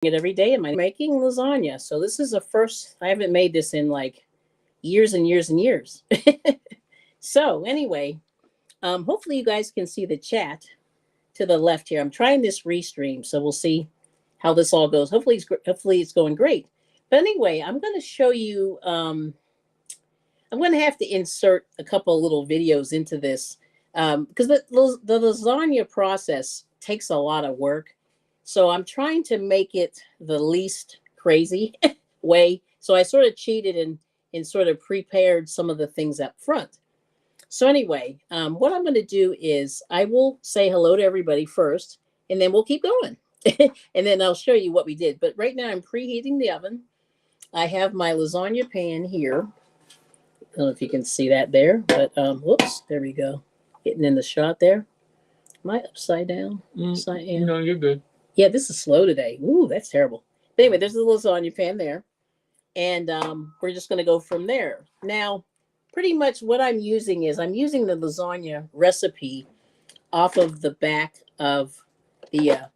it every day. Am I making lasagna? So this is a first. I haven't made this in like years and years and years. So anyway, hopefully you guys can see the chat to the left here. I'm trying this restream, so we'll see how this all goes. Hopefully it's going great. But anyway, I'm going to show you. I'm going to have to insert a couple of little videos into this because the lasagna process takes a lot of work. So I'm trying to make it the least crazy way. So I sort of cheated and sort of prepared some of the things up front. So anyway, what I'm going to do is I will say hello to everybody first, and then we'll keep going. And then I'll show you what we did. But right now I'm preheating the oven. I have my lasagna pan here. I don't know if you can see that there, but whoops, there we go. Getting in the shot there. Am I upside down? Upside down? No, you're good. Yeah, this is slow today. Ooh, that's terrible. But anyway, there's the lasagna pan there. And we're just going to go from there. Now, pretty much what I'm using is I'm using the lasagna recipe off of the back of the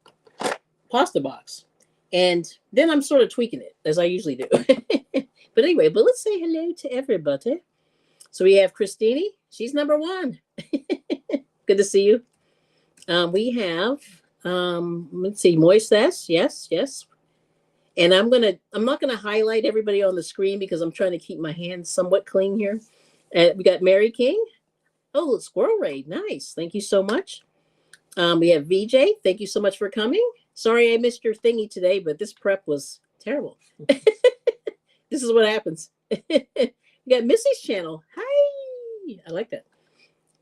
pasta box. And then I'm sort of tweaking it, as I usually do. But anyway, but let's say hello to everybody. So we have Christine. She's number one. Good to see you. We have, let's see, Moises. Yes, yes. And I'm not gonna highlight everybody on the screen because I'm trying to keep my hands somewhat clean here. We got Mary King. Oh, Squirrel Raid. Nice. Thank you so much. We have VJ. Thank you so much for coming. Sorry I missed your thingy today, but this prep was terrible. This is what happens. We got Missy's channel. Hi. I like that.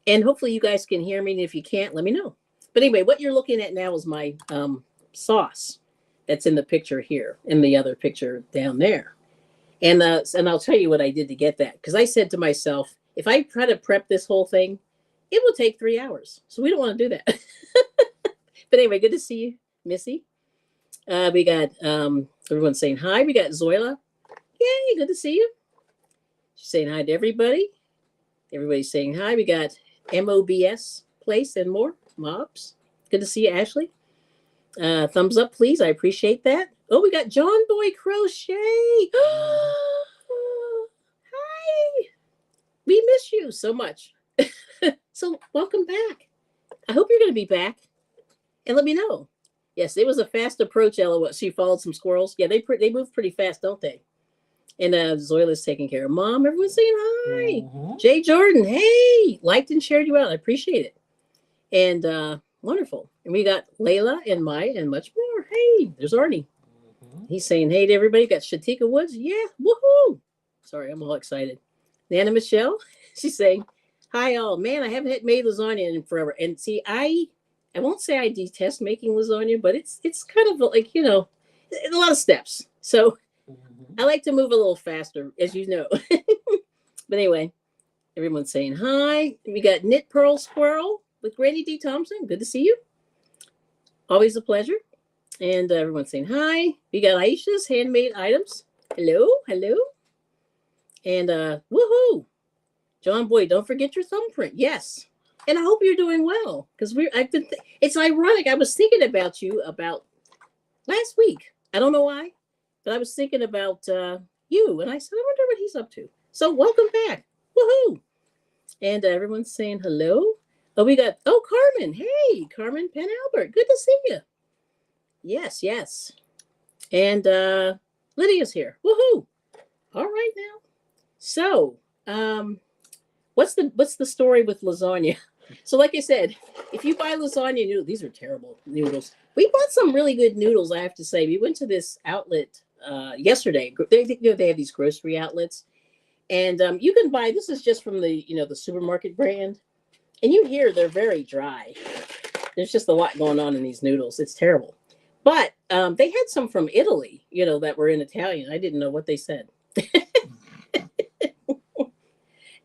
And hopefully you guys can hear me. And if you can't, let me know. But anyway, what you're looking at now is my sauce that's in the picture here, in the other picture down there. And I'll tell you what I did to get that. Because I said to myself, if I try to prep this whole thing, it will take 3 hours. So we don't want to do that. But anyway, good to see you, Missy. We got everyone saying hi. We got Zoila. Yay, good to see you. She's saying hi to everybody. Everybody's saying hi. We got MOBS Place and more. Mobs. Good to see you, Ashley. Thumbs up, please. I appreciate that. Oh, we got John Boy Crochet. Hi. We miss you so much. So welcome back. I hope you're going to be back. And let me know. Yes, it was a fast approach, LOL. She followed some squirrels. Yeah, they move pretty fast, don't they? And Zoila's taking care of Mom. Everyone's saying hi. Mm-hmm. Jay Jordan, hey. Liked and shared you out. I appreciate it. And wonderful. And we got Layla and Maya and much more. Hey, there's Arnie. Mm-hmm. He's saying hey to everybody. Got Shatika Woods. Yeah, woohoo. Sorry, I'm all excited. Nana Michelle, she's saying, hi all. Man, I haven't made lasagna in forever. And see, I won't say I detest making lasagna, but it's kind of like, a lot of steps. So I like to move a little faster, as you know. But anyway, everyone's saying hi. We got Knit Pearl Squirrel with Granny D. Thompson. Good to see you. Always a pleasure. And everyone's saying hi. We got Aisha's Handmade Items. Hello, hello. And woohoo. John Boy, don't forget your thumbprint. Yes. And I hope you're doing well. Because it's ironic. I was thinking about you about last week. I don't know why. But I was thinking about you. And I said, I wonder what he's up to. So welcome back. Woohoo. And everyone's saying hello. Oh, we got, Carmen. Hey, Carmen Penn Albert. Good to see you. Yes, yes. And Lydia's here. Woohoo. All right now. So, what's the story with lasagna? So, like I said, if you buy lasagna noodles, these are terrible noodles. We bought some really good noodles, I have to say. We went to this outlet yesterday. They have these grocery outlets. And you can buy, this is just from the supermarket brand. And you hear they're very dry. There's just a lot going on in these noodles. It's terrible. But they had some from Italy, that were in Italian. I didn't know what they said.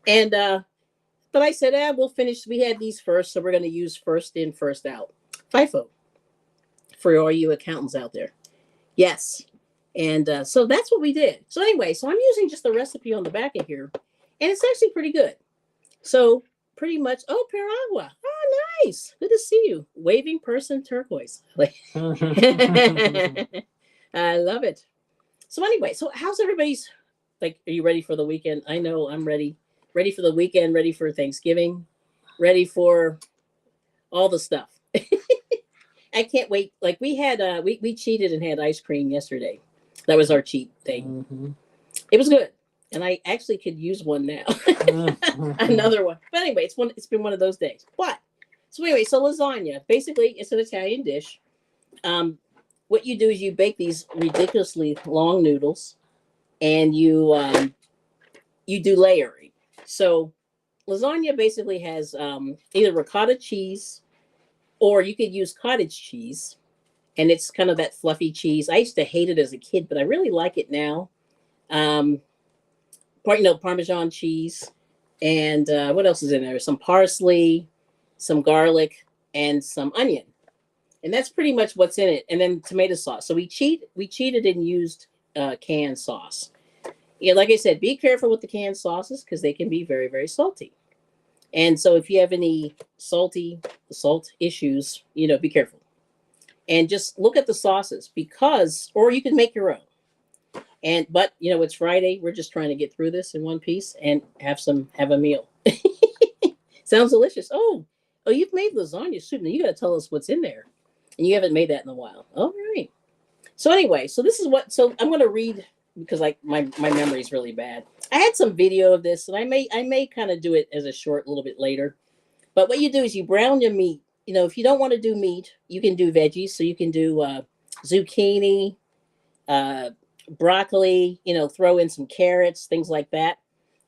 And but I said, we'll finish. We had these first, so we're going to use first in, first out. FIFO for all you accountants out there. Yes. And so that's what we did. So anyway, so I'm using just the recipe on the back of here. And it's actually pretty good. So pretty much, Peragua. Oh, nice. Good to see you. Waving person turquoise. I love it. So anyway, so how's everybody's like are you ready for the weekend? I know I'm ready. Ready for the weekend, ready for Thanksgiving, ready for all the stuff. I can't wait. Like we had we cheated and had ice cream yesterday. That was our cheat thing. Mm-hmm. It was good. And I actually could use one now. Mm-hmm. Another one. But anyway, it's been one of those days. But so anyway, so lasagna. Basically it's an Italian dish. Um what you do is you bake these ridiculously long noodles and you do layering. So lasagna basically has either ricotta cheese or you could use cottage cheese, and it's kind of that fluffy cheese. I used to hate it as a kid, but I really like it now. Um, Parmesan cheese, and what else is in there? Some parsley, some garlic, and some onion, and that's pretty much what's in it. And then tomato sauce. So we cheated and used canned sauce. Yeah, like I said, be careful with the canned sauces because they can be very very salty. And so if you have any salt issues, be careful and just look at the sauces because, or you can make your own. And but it's Friday. We're just trying to get through this in one piece and have a meal. Sounds delicious. Oh, you've made lasagna soup. Now you got to tell us what's in there, and you haven't made that in a while. All right. So anyway, so this is what. So I'm going to read because like my memory is really bad. I had some video of this, and I may kind of do it as a short a little bit later. But what you do is you brown your meat. If you don't want to do meat, you can do veggies. So you can do zucchini, uh, broccoli. Throw in some carrots, things like that,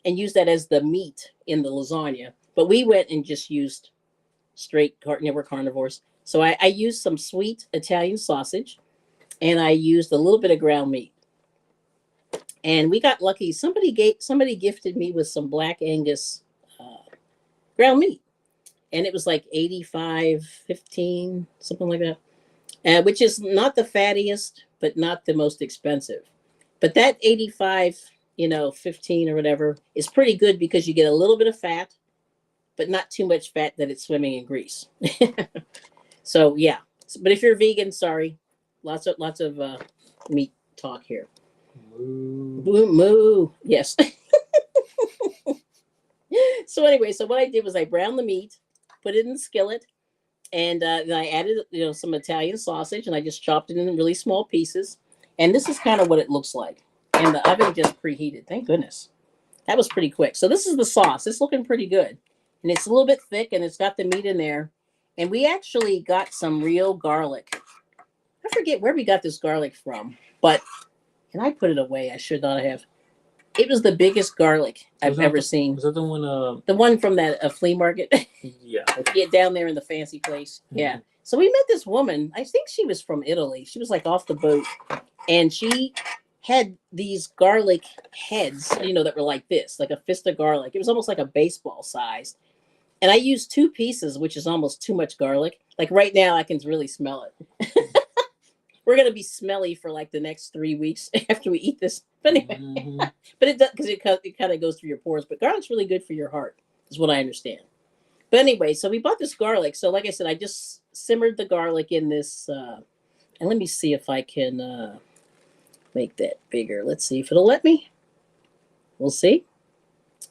and use that as the meat in the lasagna. But we went and just used straight we're carnivores. So I used some sweet Italian sausage, and I used a little bit of ground meat. And we got lucky. Somebody gifted me with some Black Angus ground meat, and it was like 85.15, something like that, which is not the fattiest, but not the most expensive. But that 85, 15 or whatever is pretty good because you get a little bit of fat, but not too much fat that it's swimming in grease. So yeah, but if you're vegan, sorry, lots of meat talk here. Moo. Moo moo. Yes. So anyway, so what I did was I browned the meat, put it in the skillet, and then I added some Italian sausage, and I just chopped it in really small pieces. And this is kind of what it looks like. And the oven just preheated. Thank goodness. That was pretty quick. So this is the sauce. It's looking pretty good, and it's a little bit thick, and it's got the meat in there. And we actually got some real garlic. I forget where we got this garlic from, but and I put it away. I should not have. It was the biggest garlic I've ever seen. Was that the one? The one from that flea market. Yeah. Yeah, down there in the fancy place. Mhm. Yeah. So we met this woman. I think she was from Italy. She was like off the boat, and she had these garlic heads, that were like this, like a fist of garlic. It was almost like a baseball size. And I used two pieces, which is almost too much garlic. Like right now, I can really smell it. We're gonna be smelly for like the next 3 weeks after we eat this. But anyway, Mhm. but it does because it kind of goes through your pores. But garlic's really good for your heart, is what I understand. But anyway, so we bought this garlic. So like I said, I just simmered the garlic in this, and let me see if I can make that bigger. Let's see if it'll let me. We'll see.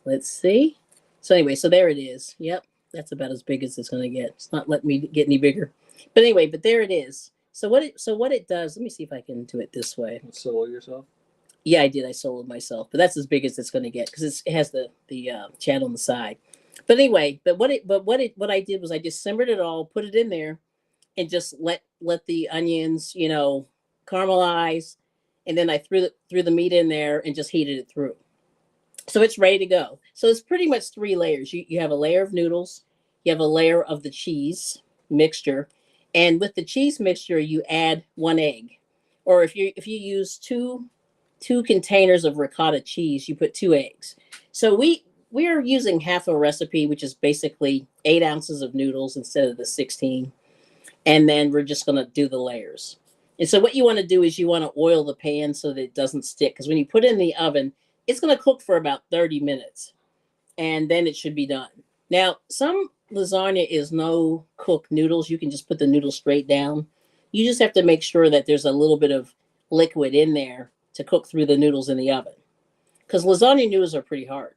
Let's see. So anyway, so there it is. Yep, that's about as big as it's gonna get. It's not letting me get any bigger. But anyway, but there it is. So what it does? Let me see if I can do it this way. Solo yourself. Yeah, I did. I soloed myself, but that's as big as it's going to get because it has the chat on the side. But anyway, what I did was I just simmered it all, put it in there, and just let the onions caramelize, and then I threw the meat in there and just heated it through. So it's ready to go. So it's pretty much three layers. You have a layer of noodles, you have a layer of the cheese mixture, and with the cheese mixture you add one egg, or if you use two containers of ricotta cheese, you put two eggs. So we are using half a recipe, which is basically 8 ounces of noodles instead of the 16, and then we're just going to do the layers. And so what you want to do is you want to oil the pan so that it doesn't stick, because when you put it in the oven, it's going to cook for about 30 minutes, and then it should be done. Now, some lasagna is no cook noodles. You can just put the noodles straight down. You just have to make sure that there's a little bit of liquid in there to cook through the noodles in the oven. Because lasagna noodles are pretty hard.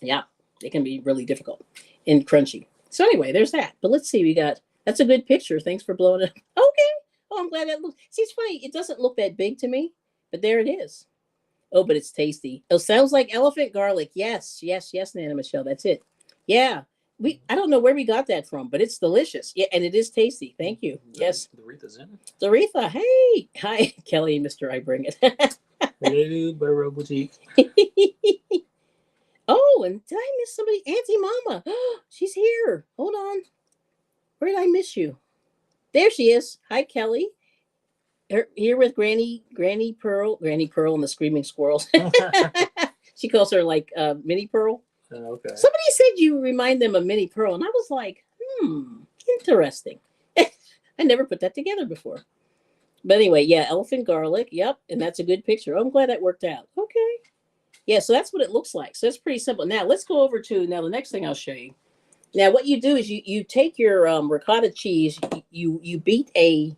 Yeah, they can be really difficult and crunchy. So anyway, there's that. But let's see, that's a good picture. Thanks for blowing it up. Okay. Oh, I'm glad that looks. See, it's funny. It doesn't look that big to me, but there it is. Oh, but it's tasty. Oh, sounds like elephant garlic. Yes, yes, yes, Nana Michelle. That's it. Yeah. I don't know where we got that from, but it's delicious. Yeah, and it is tasty. Thank you. Yes. Doretha's in it. Doretha, hey. Hi, Kelly and Mr. I Bring It. Hello, Burrow Boutique. Oh, and did I miss somebody? Auntie Mama. She's here. Hold on. Where did I miss you? There she is. Hi, Kelly. Here with Granny Pearl and the Screaming Squirrels. She calls her like Minnie Pearl. Okay. Somebody said you remind them of Minnie Pearl, and I was like, interesting. I never put that together before. But anyway, yeah, elephant garlic. Yep, and that's a good picture. Oh, I'm glad that worked out. Okay. Yeah, so that's what it looks like. So it's pretty simple. Now let's go over to the next thing I'll show you. Now what you do is you take your ricotta cheese, you beat an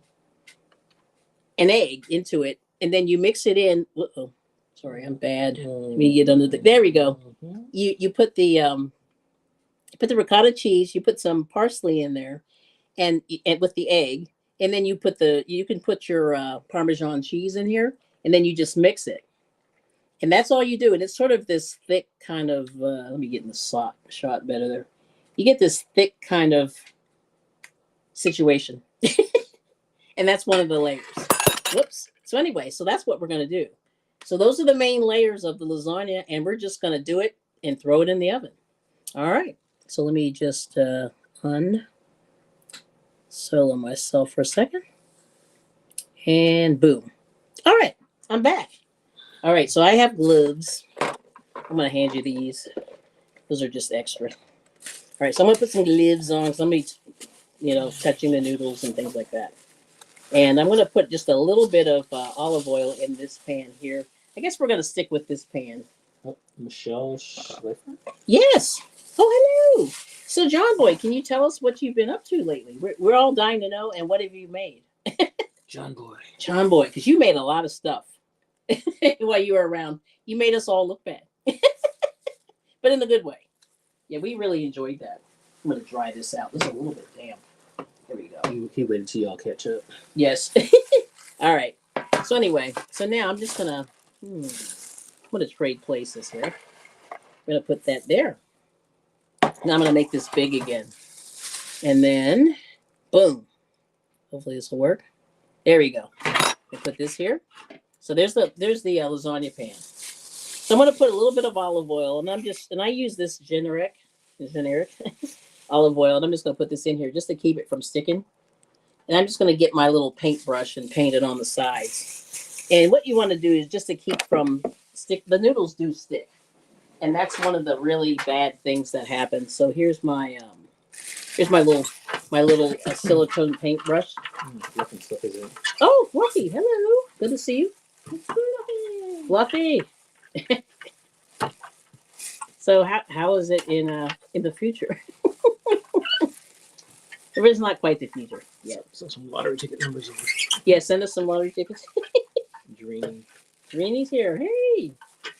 egg into it, and then you mix it in. Uh-oh. Sorry, I'm bad. Let me get under the. There we go. You put the ricotta cheese. You put some parsley in there, and with the egg, and then you can put your Parmesan cheese in here, and then you just mix it, and that's all you do. And it's sort of this thick kind of. Let me get in the shot better there. You get this thick kind of situation, and that's one of the layers. Whoops. So anyway, so that's what we're going to do. So those are the main layers of the lasagna, and we're just going to do it and throw it in the oven. All right. So let me just unsolo myself for a second. And boom. All right. I'm back. All right. So I have gloves. I'm going to hand you these. Those are just extra. All right. So I'm going to put some gloves on. Somebody, touching the noodles and things like that. And I'm going to put just a little bit of olive oil in this pan here. I guess we're going to stick with this pan. Michelle Schleifer? Yes. Oh, hello. So, John Boy, can you tell us what you've been up to lately? We're all dying to know. And what have you made? John Boy. John Boy, because you made a lot of stuff while you were around. You made us all look bad. But in a good way. Yeah, we really enjoyed that. I'm going to dry this out. This is a little bit damp. There we go. He waited till y'all catch up. Yes. All right. So anyway, so now I'm just going to trade places here. I'm going to put that there. Now I'm going to make this big again. And then, boom. Hopefully this will work. There we go. I put this here. So there's the lasagna pan. So I'm going to put a little bit of olive oil, and I use this generic olive oil, and I'm just going to put this in here just to keep it from sticking. And I'm just going to get my little paintbrush and paint it on the sides. And what you want to do is just to keep from stick. The noodles do stick, and that's one of the really bad things that happens. So here's my little silicone paintbrush. Fluffy stuff is in. Oh, Fluffy, hello, good to see you. Fluffy. So how is it in the future? There is not quite the future yet. So some lottery ticket numbers. Yeah, send us some lottery tickets. Dreamy. Dreeny's here. Hey.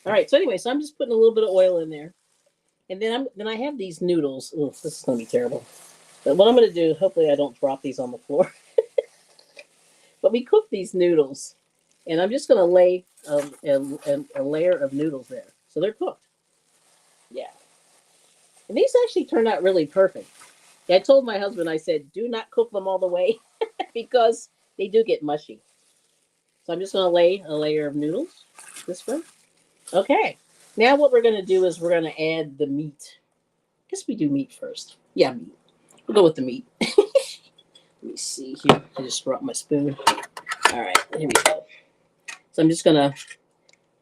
All right. So anyway, so I'm just putting a little bit of oil in there, and then I have these noodles. Oh, this is gonna be terrible. But what I'm gonna do, hopefully I don't drop these on the floor. But we cook these noodles, and I'm just gonna lay a layer of noodles there, so they're cooked. Yeah. And these actually turned out really perfect. I told my husband, I said, do not cook them all the way because they do get mushy. So I'm just going to lay a layer of noodles this way. Okay. Now what we're going to do is we're going to add the meat. I guess we do meat first. Yeah, meat. We'll go with the meat. Let me see here. I just dropped my spoon. All right. Here we go. So I'm just going to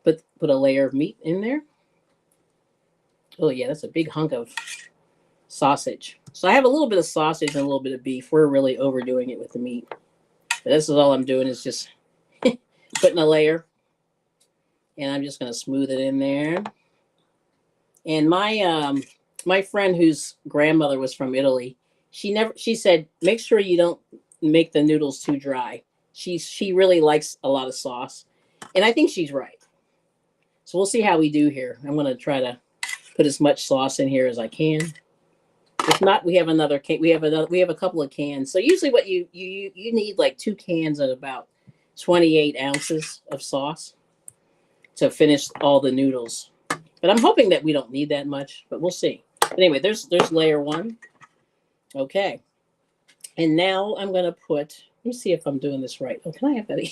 put a layer of meat in there. Oh, yeah, that's a big hunk of sausage. So I have a little bit of sausage and a little bit of beef. We're really overdoing it with the meat. But this is all I'm doing is just putting a layer. And I'm just going to smooth it in there. And my friend whose grandmother was from Italy, she said, make sure you don't make the noodles too dry. She really likes a lot of sauce, and I think she's right. So we'll see how we do here. I'm gonna try to put as much sauce in here as I can. If not, we have another can. We have a couple of cans. So usually, what you need like 2 cans of about 28 ounces of sauce to finish all the noodles. But I'm hoping that we don't need that much, but we'll see. Anyway, there's layer 1. Okay, and now I'm gonna put. Let me see if I'm doing this right. Oh, can I have that?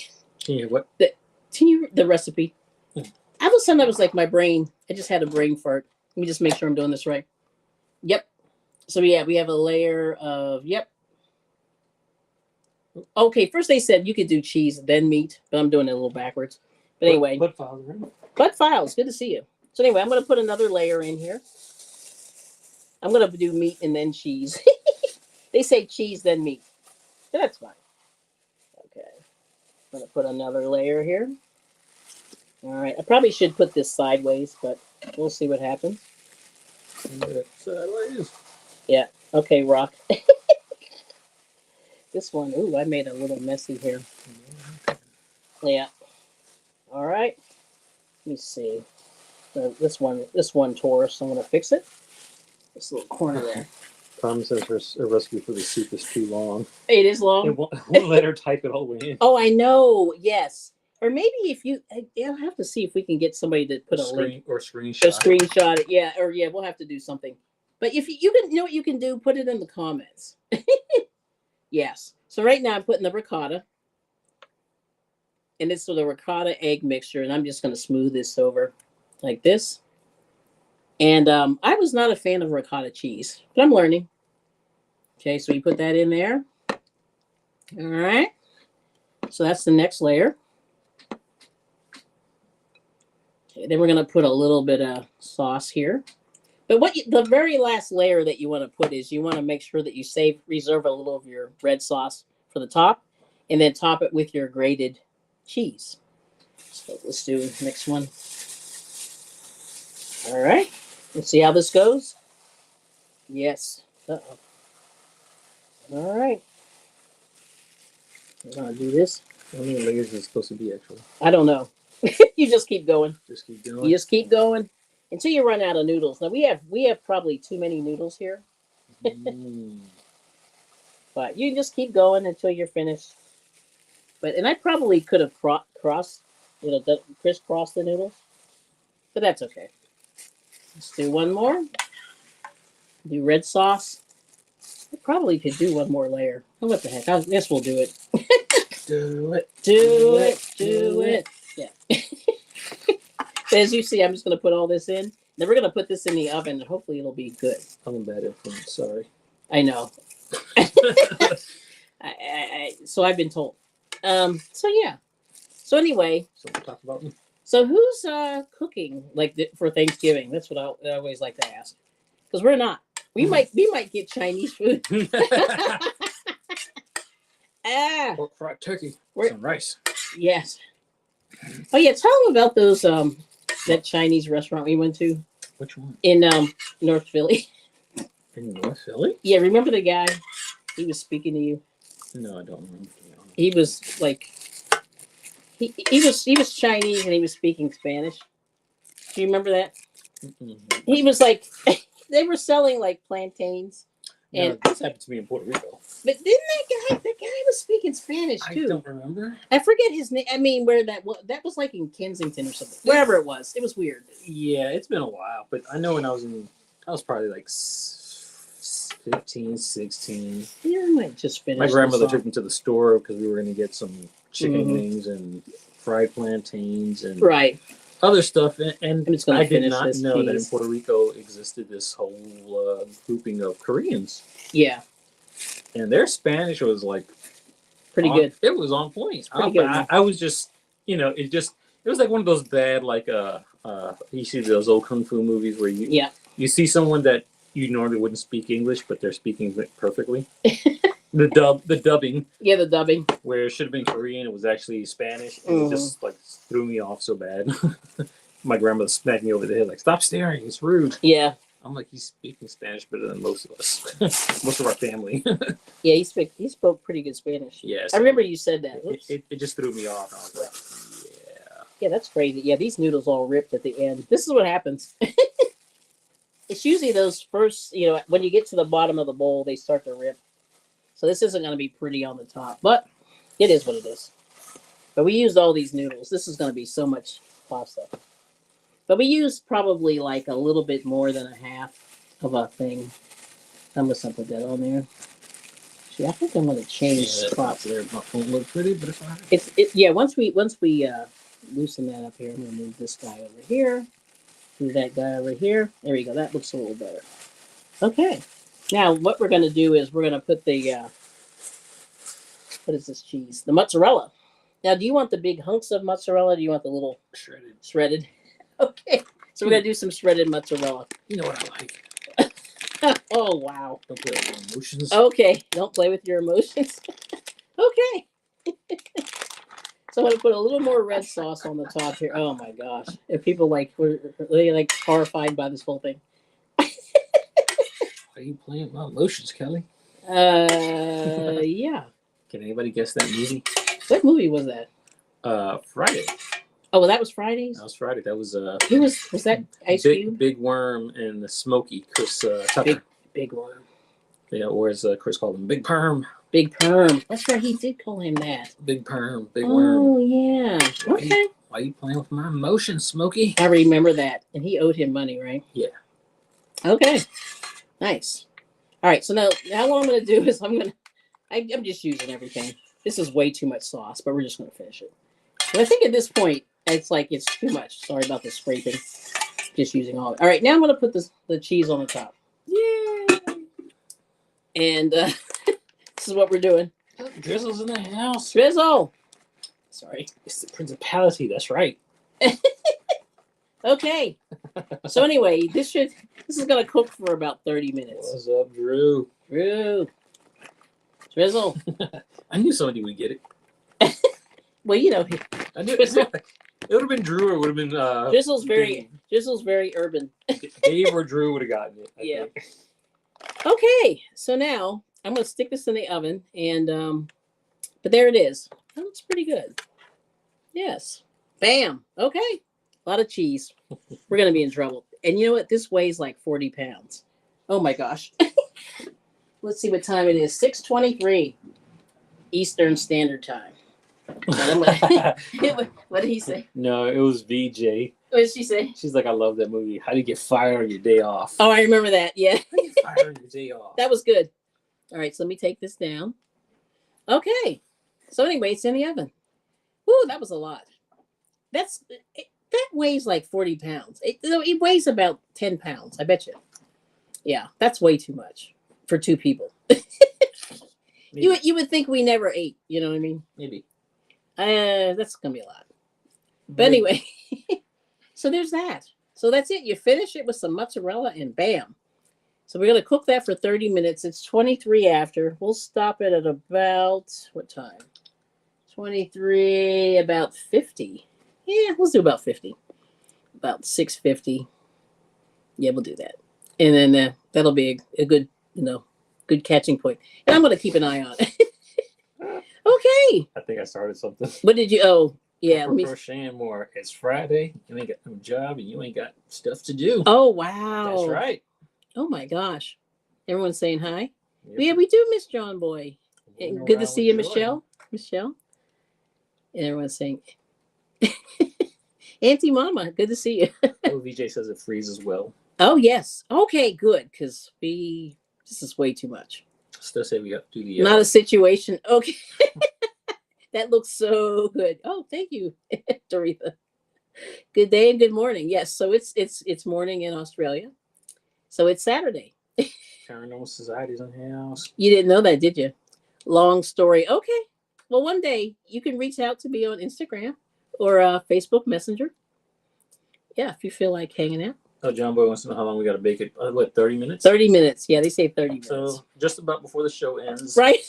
Yeah, what? The recipe? All of a sudden, I was like, my brain. I just had a brain fart. Let me just make sure I'm doing this right. Yep. So yeah, we have a layer of Okay, first they said you could do cheese then meat, but I'm doing it a little backwards. But anyway, Butt Files, good to see you. So anyway, I'm going to put another layer in here. I'm going to do meat and then cheese. They say cheese then meat, but that's fine. Okay, I'm going to put another layer here. All right, I probably should put this sideways, but we'll see what happens. Sideways. Yeah. Okay, Rock. This one, ooh, I made a little messy here. Yeah. All right. Let me see. This one tore, so I'm gonna fix it. This little corner there. Tom says her recipe for the soup is too long. It is long. It won't let her type it all the way in. Oh, I know. Yes. Or maybe if you, I'll have to see if we can get somebody to put a link or screenshot. Screenshot it. Yeah. Or yeah, we'll have to do something. But if you can, you know what you can do? Put it in the comments. Yes. So right now I'm putting the ricotta. And it's the ricotta egg mixture. And I'm just going to smooth this over like this. And I was not a fan of ricotta cheese, but I'm learning. Okay, so you put that in there. All right. So that's the next layer. Okay, then we're going to put a little bit of sauce here. But the very last layer that you want to put is you want to make sure that you reserve a little of your red sauce for the top, and then top it with your grated cheese. So let's do the next one. All right. Let's see how this goes. Yes. Uh-oh. All right. I'm going to do this. How many layers is it supposed to be, actually? I don't know. You just keep going. Just keep going. You just keep going until you run out of noodles. Now we have probably too many noodles here. But you just keep going until you're finished. And I probably could have crisscrossed the noodles. But that's okay. Let's do one more. Do red sauce. I probably could do one more layer. Oh, what the heck? I guess we'll do it. Do it. Do it. Yeah. As you see, I'm just going to put all this in. Then we're going to put this in the oven, and hopefully it'll be good. I'm a bad influence. Sorry. I know. So I've been told. So yeah. So anyway. So we'll talk about me. So who's cooking for Thanksgiving? That's what I always like to ask. Because we're not. We might get Chinese food. Pork fried turkey. Some rice. Yes. Oh yeah, tell them about those that Chinese restaurant we went to. Which one? In North Philly. In North Philly? Yeah, remember the guy? He was speaking to you. No, I don't remember. He was like he was Chinese and he was speaking Spanish. Do you remember that? Mm-hmm. He was like they were selling like plantains. And this happened to me in Puerto Rico. But didn't that guy was speaking Spanish too? I don't remember. I forget his name. I mean, where that was like in Kensington or something. Wherever it was weird. Yeah, it's been a while, but I know when I was probably like 15, 16. Yeah, I might just finish. My grandmother took me to the store because we were going to get some chicken wings and fried plantains and other stuff. And I did not know that in Puerto Rico existed this whole grouping of Koreans. Yeah. And their Spanish was like pretty good. It was on point. I was just, it was like one of those bad, like, you see those old kung fu movies where you see someone that you normally wouldn't speak English, but they're speaking perfectly. The dubbing. Yeah, the dubbing. Where it should have been Korean, it was actually Spanish. And it just like threw me off so bad. My grandmother smacked me over the head, like, stop staring, it's rude. Yeah. I'm like, he's speaking Spanish better than most of us, most of our family. Yeah, he spoke pretty good Spanish. Yes, I remember you said that. It just threw me off. I was like, yeah. Yeah, that's crazy. Yeah, these noodles all ripped at the end. This is what happens. It's usually those first, when you get to the bottom of the bowl, they start to rip. So this isn't going to be pretty on the top, but it is what it is. But we used all these noodles. This is going to be so much pasta. But we used probably like a little bit more than a half of a thing. I'm just going to put that on there. See, I think I'm going to change spots there. It won't look pretty, but it's fine. Once we loosen that up here, I'm going to move this guy over here. Move that guy over here. There we go. That looks a little better. Okay. Now, what we're going to do is we're going to put the, what is this cheese? The mozzarella. Now, do you want the big hunks of mozzarella? Or do you want the little shredded? Okay. So we're going to do some shredded mozzarella. You know what I like. Oh, wow. Don't play with your emotions. Okay. Don't play with your emotions. Okay. So I'm going to put a little more red sauce on the top here. Oh, my gosh. If people were really horrified by this whole thing. Are you playing with my emotions, Kelly? Yeah. Can anybody guess that movie? What movie was that? Friday. Oh, well, that was Fridays? That was Friday. That was Who was that? Ice Cube? Big Worm and the Smokey, Chris Tucker. Big Worm. Yeah, or as Chris called him, Big Perm. Big Perm. That's right, he did call him that. Big Perm, Big Worm. Oh, yeah. Okay. Why are you playing with my emotions, Smokey? I remember that. And he owed him money, right? Yeah. Okay. Nice. All right, so now what I'm going to do is I'm just using everything. This is way too much sauce, but we're just going to finish it. But I think at this point, it's too much. Sorry about the scraping. Just using all of it. All right, now I'm going to put the cheese on the top. Yay! And this is what we're doing. Drizzle's in the house. Drizzle! Sorry. It's the principality, that's right. Okay. So anyway, this is going to cook for about 30 minutes. What's up, Drew? Drizzle. I knew somebody would get it. Well, I knew it would have been Drew or it would have been Drizzle's very urban. Dave or Drew would have gotten it. Yeah. Okay, so now I'm going to stick this in the oven, and but there it is. That looks pretty good. Yes. Bam. Okay. A lot of cheese. We're going to be in trouble. And you know what? This weighs like 40 pounds. Oh my gosh. Let's see what time it is. 6:23 Eastern Standard Time. What did he say? No, it was VJ. What did she say? She's like, I love that movie. How do you get fired on your day off? Oh, I remember that. Yeah. How do you get fired on your day off? That was good. All right, so let me take this down. Okay. So anyway, it's in the oven. Ooh, that was a lot. That weighs like 40 pounds. It weighs about 10 pounds, I bet you. Yeah, that's way too much for two people. You would think we never ate, you know what I mean? Maybe. That's going to be a lot. But anyway, so there's that. So that's it. You finish it with some mozzarella and bam. So we're going to cook that for 30 minutes. It's 23 after. We'll stop it at about, what time? 23, about 50. Yeah, let's do about 50. About 6:50. Yeah, we'll do that. And then that'll be a good, good catching point. And I'm going to keep an eye on it. Okay. I think I started something. What did you? Oh, yeah. We're crocheting more. It's Friday. You ain't got no job and you ain't got stuff to do. Oh, wow. That's right. Oh, my gosh. Everyone's saying hi. Yep. Yeah, we do miss John Boy. And good to see you, Michelle. And everyone's saying, Auntie Mama, good to see you. Oh, VJ says it freezes well. Oh, yes. Okay, good. Because this is way too much. Still say we have to do the... Not a situation. Okay. That looks so good. Oh, thank you, Doretha. Good day and good morning. Yes, so it's morning in Australia. So it's Saturday. Paranormal Society's in the house. You didn't know that, did you? Long story. Okay. Well, one day you can reach out to me on Instagram or Facebook Messenger. Yeah, if you feel like hanging out. Oh, John Boy wants to know how long we got to bake it. What, 30 minutes? 30 minutes. Yeah, they say 30 minutes. So just about before the show ends. Right?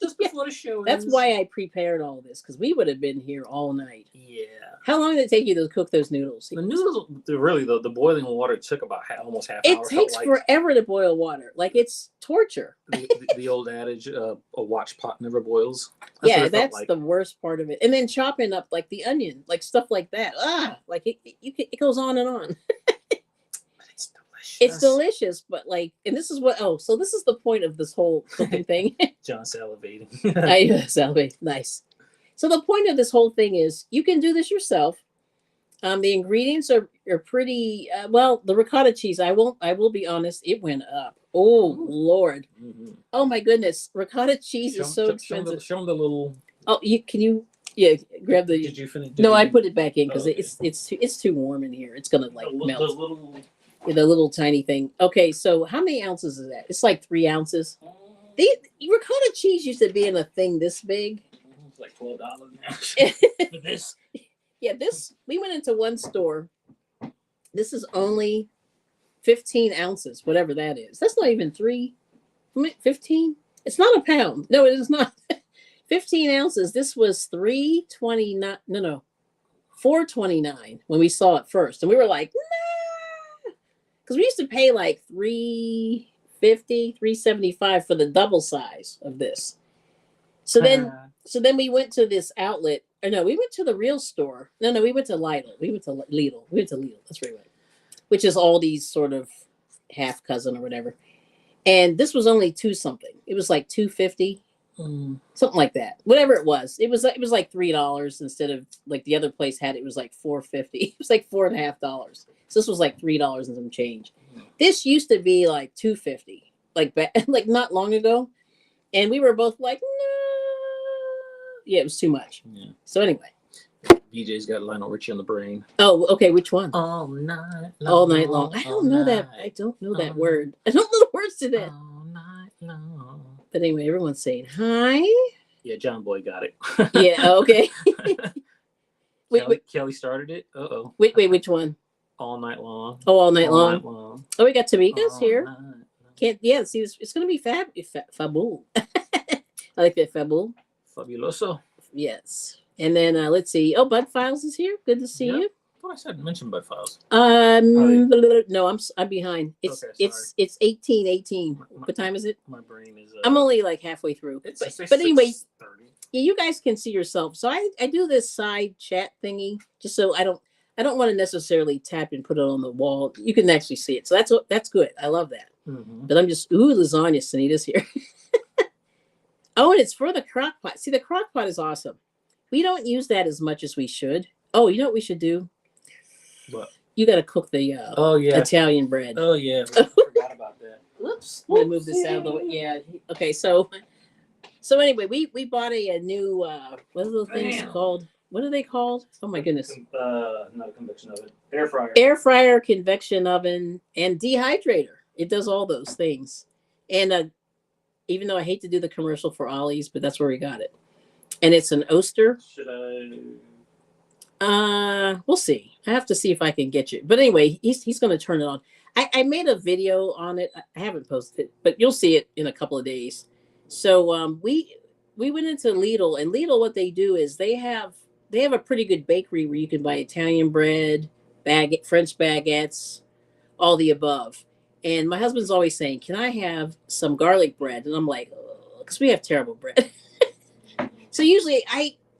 Just before the show ends. That's why I prepared all this, because we would have been here all night. Yeah. How long did it take you to cook those noodles? The noodles, really, the boiling water took about almost half an hour. It takes forever to boil water. Like, it's torture. The old adage, a watch pot never boils. That's the worst part of it. And then chopping up like the onion, like stuff like that. Like it goes on and on. It's delicious. It's delicious, but like, and this is what. So this is the point of this whole cooking thing. John salivating. I salivate. Nice. So the point of this whole thing is you can do this yourself. The ingredients are pretty well. The ricotta cheese, I will be honest, it went up. Oh Lord! Mm-hmm. Oh my goodness! Ricotta cheese is so expensive. Show them the little. Oh, grab the. Did you finish? I put it back in because it's too warm in here. It's gonna like melt. The little tiny thing. Okay, so how many ounces is that? It's like 3 ounces. The ricotta cheese used to be in a thing this big. It's like $12 now. For this. Yeah, we went into one store. This is only 15 ounces, whatever that is. That's not even 15. It's not a pound. No, it is not. 15 ounces. This was $3.29. No, $4.29 when we saw it first, and we were like, nah, because we used to pay like $3.50, $3.75 for the double size of this. So then we went to this outlet. Or no, we went to the real store. No, we went to Lidl. We went to Lidl. That's right. Which is Aldi's sort of half cousin or whatever. And this was only $2-something. It was like $2.50, something like that. Whatever it was. It was like $3 instead of like the other place had. It was like $4.50. It was like $4.50. So this was like $3 and some change. This used to be like $2.50, like not long ago, and we were both like, no. Yeah, it was too much. Yeah. So anyway. BJ's got Lionel Richie on the brain. Oh, okay. Which one? All night long. All night long. I don't know that. I don't know that word. I don't know the words to that. All night long. But anyway, everyone's saying hi. Yeah, John Boy got it. Yeah, okay. wait. Kelly started it? Uh-oh. Wait, which one? All night long. Oh, all night long. Oh, we got Tamika's here. See, it's going to be fabul. I like that fabul. Fabuloso. Yes. And then let's see. Oh, Bud Files is here. Good to see you. I thought I said mention Bud Files. No, I'm behind. It's 18:18. What time is it? My brain is. I'm only like halfway through. But anyway, yeah, you guys can see yourself. So I do this side chat thingy just so I don't want to necessarily tap and put it on the wall. You can actually see it. So that's good. I love that. Mm-hmm. But I'm just lasagna. Sunita's here. Oh, and it's for the crock pot. See, the crock pot is awesome. We don't use that as much as we should. Oh, you know what we should do? What? You got to cook the Italian bread. Oh, yeah. I forgot about that. Whoops. Let me move this out of the way. Yeah. Okay, so anyway, we bought a new, what are those things called? What are they called? Oh, my goodness. Not a convection oven. Air fryer. Air fryer, convection oven, and dehydrator. It does all those things. And even though I hate to do the commercial for Ollie's, but that's where we got it. And it's an Oster. Should I? We'll see. I have to see if I can get you. But anyway, he's going to turn it on. I made a video on it. I haven't posted it, but you'll see it in a couple of days. So we went into Lidl, and Lidl, what they do is they have a pretty good bakery where you can buy Italian bread, French baguettes, all the above. And my husband's always saying, can I have some garlic bread? And I'm like, because we have terrible bread. So usually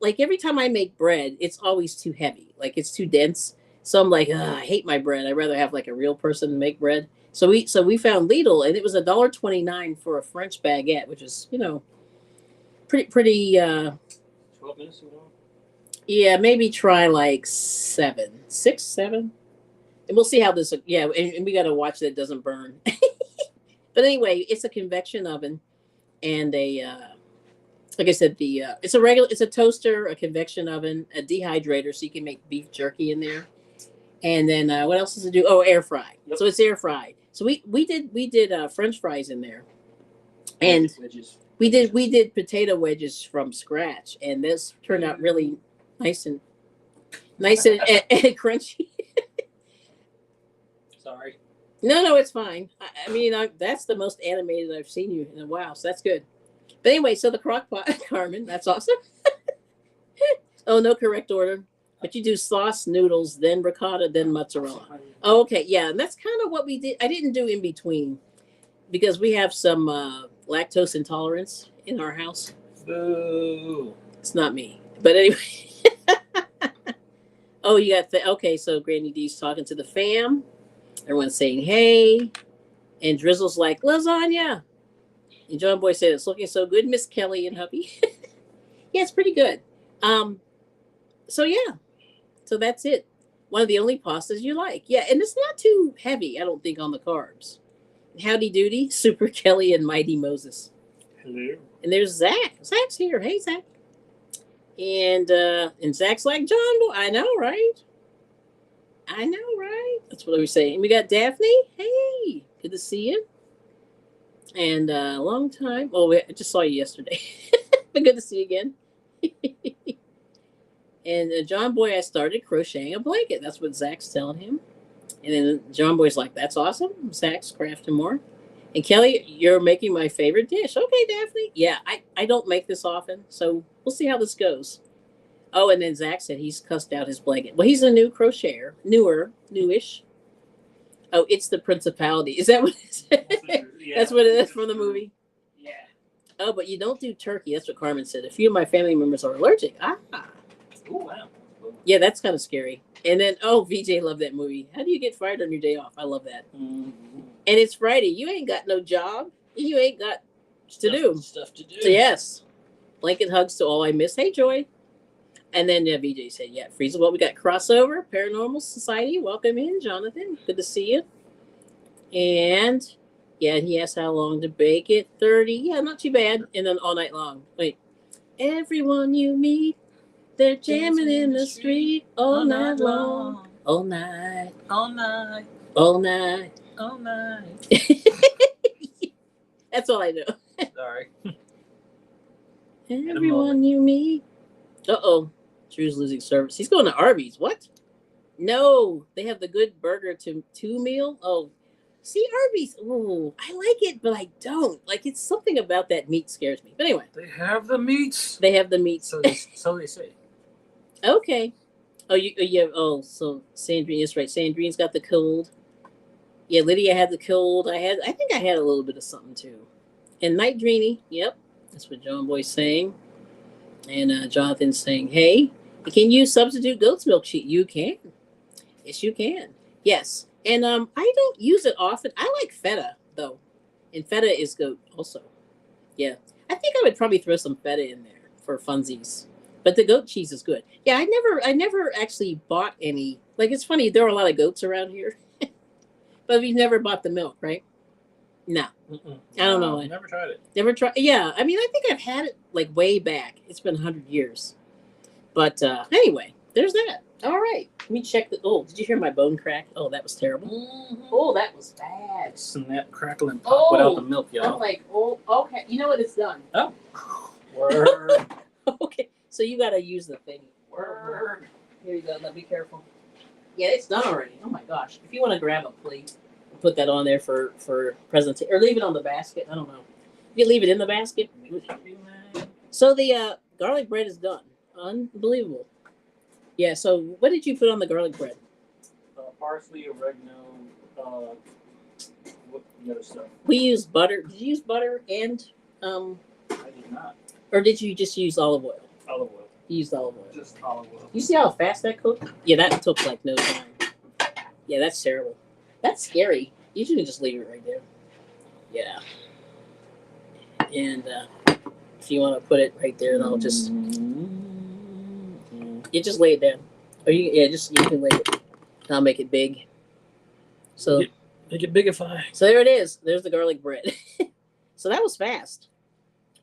every time I make bread, it's always too heavy. Like it's too dense. So I'm like, I hate my bread. I'd rather have like a real person make bread. So we found Lidl, and it was $1.29 for a French baguette, which is, pretty 12 minutes. Yeah, maybe try like 6, 7. And we'll see how this, and we got to watch that it doesn't burn. But anyway, it's a convection oven and like I said, it's a toaster, a convection oven, a dehydrator, so you can make beef jerky in there. And then what else does it do? Oh, air fry. Yep. So it's air fried. So we did French fries in there. And we did potato wedges from scratch, and this turned out really nice and crunchy. Sorry. No, it's fine. I mean, that's the most animated I've seen you in a while, so that's good. But anyway, so the crock pot, Carmen, that's awesome. Oh, no correct order. But you do sauce, noodles, then ricotta, then mozzarella. Oh, okay, yeah, and that's kind of what we did. I didn't do in between because we have some lactose intolerance in our house. Boo. It's not me, but anyway. Oh, you got okay. So Granny D's talking to the fam. Everyone's saying hey, and Drizzle's like lasagna. And John Boy said it's looking so good, Miss Kelly and hubby. Yeah, it's pretty good. So yeah, so that's it. One of the only pastas you like. Yeah, and it's not too heavy, I don't think, on the carbs. Howdy doody, Super Kelly and Mighty Moses. Hello. And there's Zach. Zach's here. Hey, Zach. And Zach's like, John Boy, I know, right? I know, right? That's what I was saying. We got Daphne. Hey, good to see you. And a long time. Oh, I just saw you yesterday. But good to see you again. And John Boy, I started crocheting a blanket. That's what Zach's telling him. And then John Boy's like, that's awesome. Zach's crafting more. And Kelly, you're making my favorite dish. Okay, Daphne. Yeah, I don't make this often, so we'll see how this goes. Oh, and then Zach said he's cussed out his blanket. Well, he's a new crocheter. Newish. Oh, it's the principality. Is that what it is? Yeah. That's what it is from the movie? Yeah. Oh, but you don't do turkey. That's what Carmen said. A few of my family members are allergic. Ah. Oh, wow. Yeah, that's kind of scary. And then, VJ loved that movie. How do you get fired on your day off? I love that. Mm-hmm. And it's Friday. You ain't got no job. You ain't got stuff to do. So, yes. Blanket hugs to all I miss. Hey, Joy. And then VJ said, yeah, Frieza, well, we got Crossover, Paranormal Society. Welcome in, Jonathan. Good to see you. And, yeah, he asked how long to bake it. 30. Yeah, not too bad. And then all night long. Wait. Everyone you meet, they're jamming in the street all night long. All night. All night. All night. All night. That's all I know. Sorry. Everyone you meet. Uh-oh. Drew's losing service. He's going to Arby's. What? No. They have the good burger to 2 meal. Oh. See, Arby's. Ooh, I like it, but I don't. Like, it's something about that meat scares me. But anyway. They have the meats. They have the meats. So they say. Okay. Oh, so Sandrine is right. Sandrine's got the cold. Yeah, Lydia had the cold. I think I had a little bit of something too. And Night Dreamy. Yep. That's what John Boy's saying. And Jonathan's saying, hey, can you substitute goat's milk sheet? You can. Yes, you can. Yes. And I don't use it often. I like feta, though. And feta is goat also. Yeah. I think I would probably throw some feta in there for funsies. But the goat cheese is good. Yeah, I never actually bought any. Like, it's funny, there are a lot of goats around here. But we've never bought the milk, right? No. Mm-mm. I don't know. Never tried it. Never tried. Yeah, I mean, I think I've had it like way back. It's been 100 years. But anyway, there's that. All right. Let me check the. Oh, did you hear my bone crack? Oh, that was terrible. Mm-hmm. Oh, that was bad. Snap, crackle, and pop without the milk, y'all. I'm like, okay. You know what? It's done. Oh. Word. Okay. So you got to use the thing. Word. Here you go. Now be careful. Yeah, it's done already. Oh my gosh. If you want to grab a plate, put that on there for presentation, or leave it on the basket. I don't know. You leave it in the basket. So the garlic bread is done. Unbelievable. Yeah. So what did you put on the garlic bread? Parsley, oregano, what the other stuff? We used butter. Did you use butter and? I did not. Or did you just use olive oil? Olive oil. You used olive oil. Just olive oil. You see how fast that cooked? Yeah, that took like no time. Yeah, that's terrible. That's scary. You shouldn't just leave it right there. Yeah. And if you want to put it right there, and I'll just you just lay it down. Or you can lay it. I'll make it big. So make it bigify. So there it is. There's the garlic bread. So that was fast.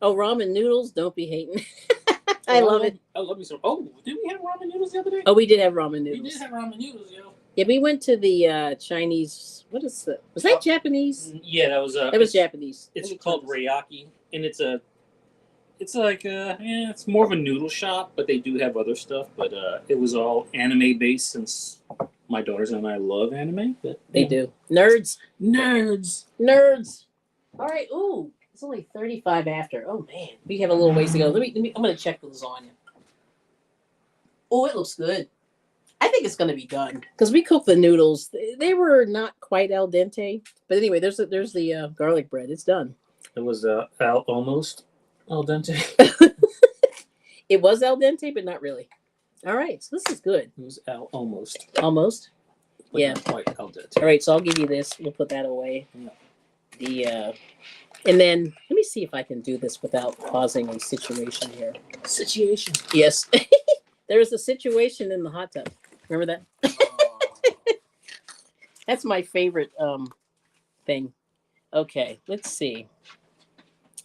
Oh, ramen noodles. Don't be hating. I love it. I love me some. Oh, did we have ramen noodles the other day? Oh, we did have ramen noodles. We did have ramen noodles, yo. Yeah, we went to the Chinese. What is that? Was that Japanese? Yeah, that was. It was Japanese. It's called Ryaki, and it's more of a noodle shop, but they do have other stuff. But it was all anime based, since my daughters and I love anime. But they do. Nerds. All right. Ooh, it's only 35 after. Oh man, we have a little ways to go. Let me. I'm gonna check the lasagna. Oh, it looks good. I think it's going to be done because we cooked the noodles. They were not quite al dente, but anyway, there's the garlic bread. It's done. It was almost al dente. It was al dente, but not really. All right, so this is good. It was almost. Almost. But yeah. Not quite al dente. All right, so I'll give you this. We'll put that away. Yeah. And then let me see if I can do this without causing a situation here. Situation. Yes. There was a situation in the hot tub. Remember that? That's my favorite thing. Okay, let's see.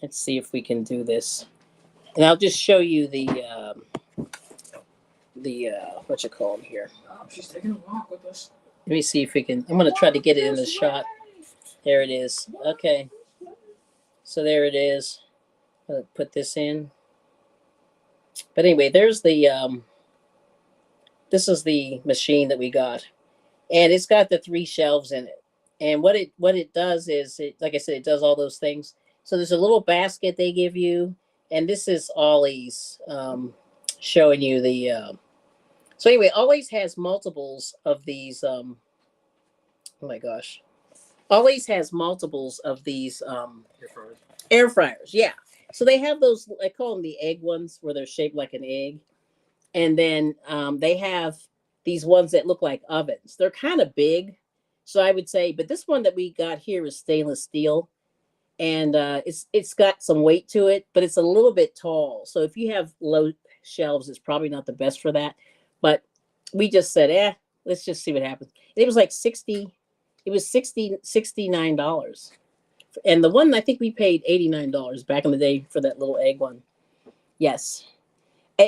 Let's see if we can do this. And I'll just show you the what you call them here. Oh, she's taking a walk with us. Let me see if we can. I'm going to try to get it in the shot. There it is. Okay. So there it is. I'm going to put this in. But anyway, there's the this is the machine that we got, and it's got the 3 shelves in it. And what it does is, like I said, it does all those things. So there's a little basket they give you, and this is Ollie's showing you the. So anyway, Ollie's has multiples of these. Oh my gosh, Ollie's has multiples of these air fryers. Yeah. So they have those. I call them the egg ones, where they're shaped like an egg. And then they have these ones that look like ovens. They're kind of big. So I would say, but this one that we got here is stainless steel. And it's got some weight to it, but it's a little bit tall. So if you have low shelves, it's probably not the best for that. But we just said, let's just see what happens. It was like $69. And the one, I think we paid $89 back in the day for that little egg one. Yes.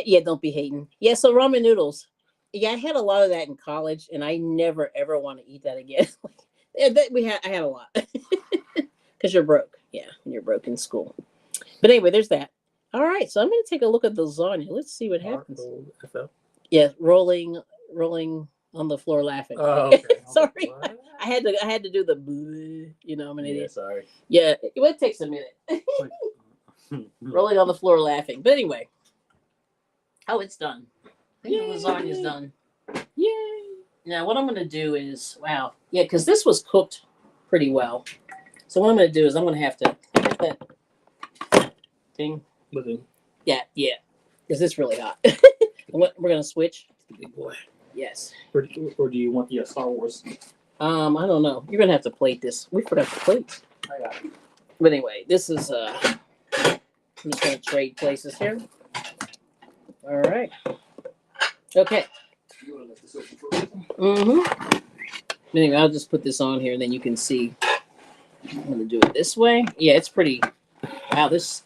Yeah, don't be hating. Yeah, so ramen noodles. Yeah, I had a lot of that in college, and I never ever want to eat that again. I had a lot because you're broke. Yeah, you're broke in school. But anyway, there's that. All right, so I'm going to take a look at the lasagna. Let's see what happens. Yeah, rolling on the floor laughing. Oh, okay. Sorry, I had to do the bleh, I'm an idiot. Sorry. Yeah, it takes a minute. Rolling on the floor laughing. But anyway. Oh, it's done. I think the lasagna's done. Yay! Now, what I'm going to do is, because this was cooked pretty well. So what I'm going to do is I'm going to have to get that thing. Yeah, because it's really hot. We're going to switch. Big boy. Yes. Or do you want the Star Wars? I don't know. You're going to have to plate this. We forgot to plate. I got it. But anyway, this is, I'm just going to trade places here. All right. Okay. You want to let this open first? Mm-hmm. Anyway, I'll just put this on here, and then you can see. I'm gonna do it this way. Yeah, it's pretty. Wow, it's.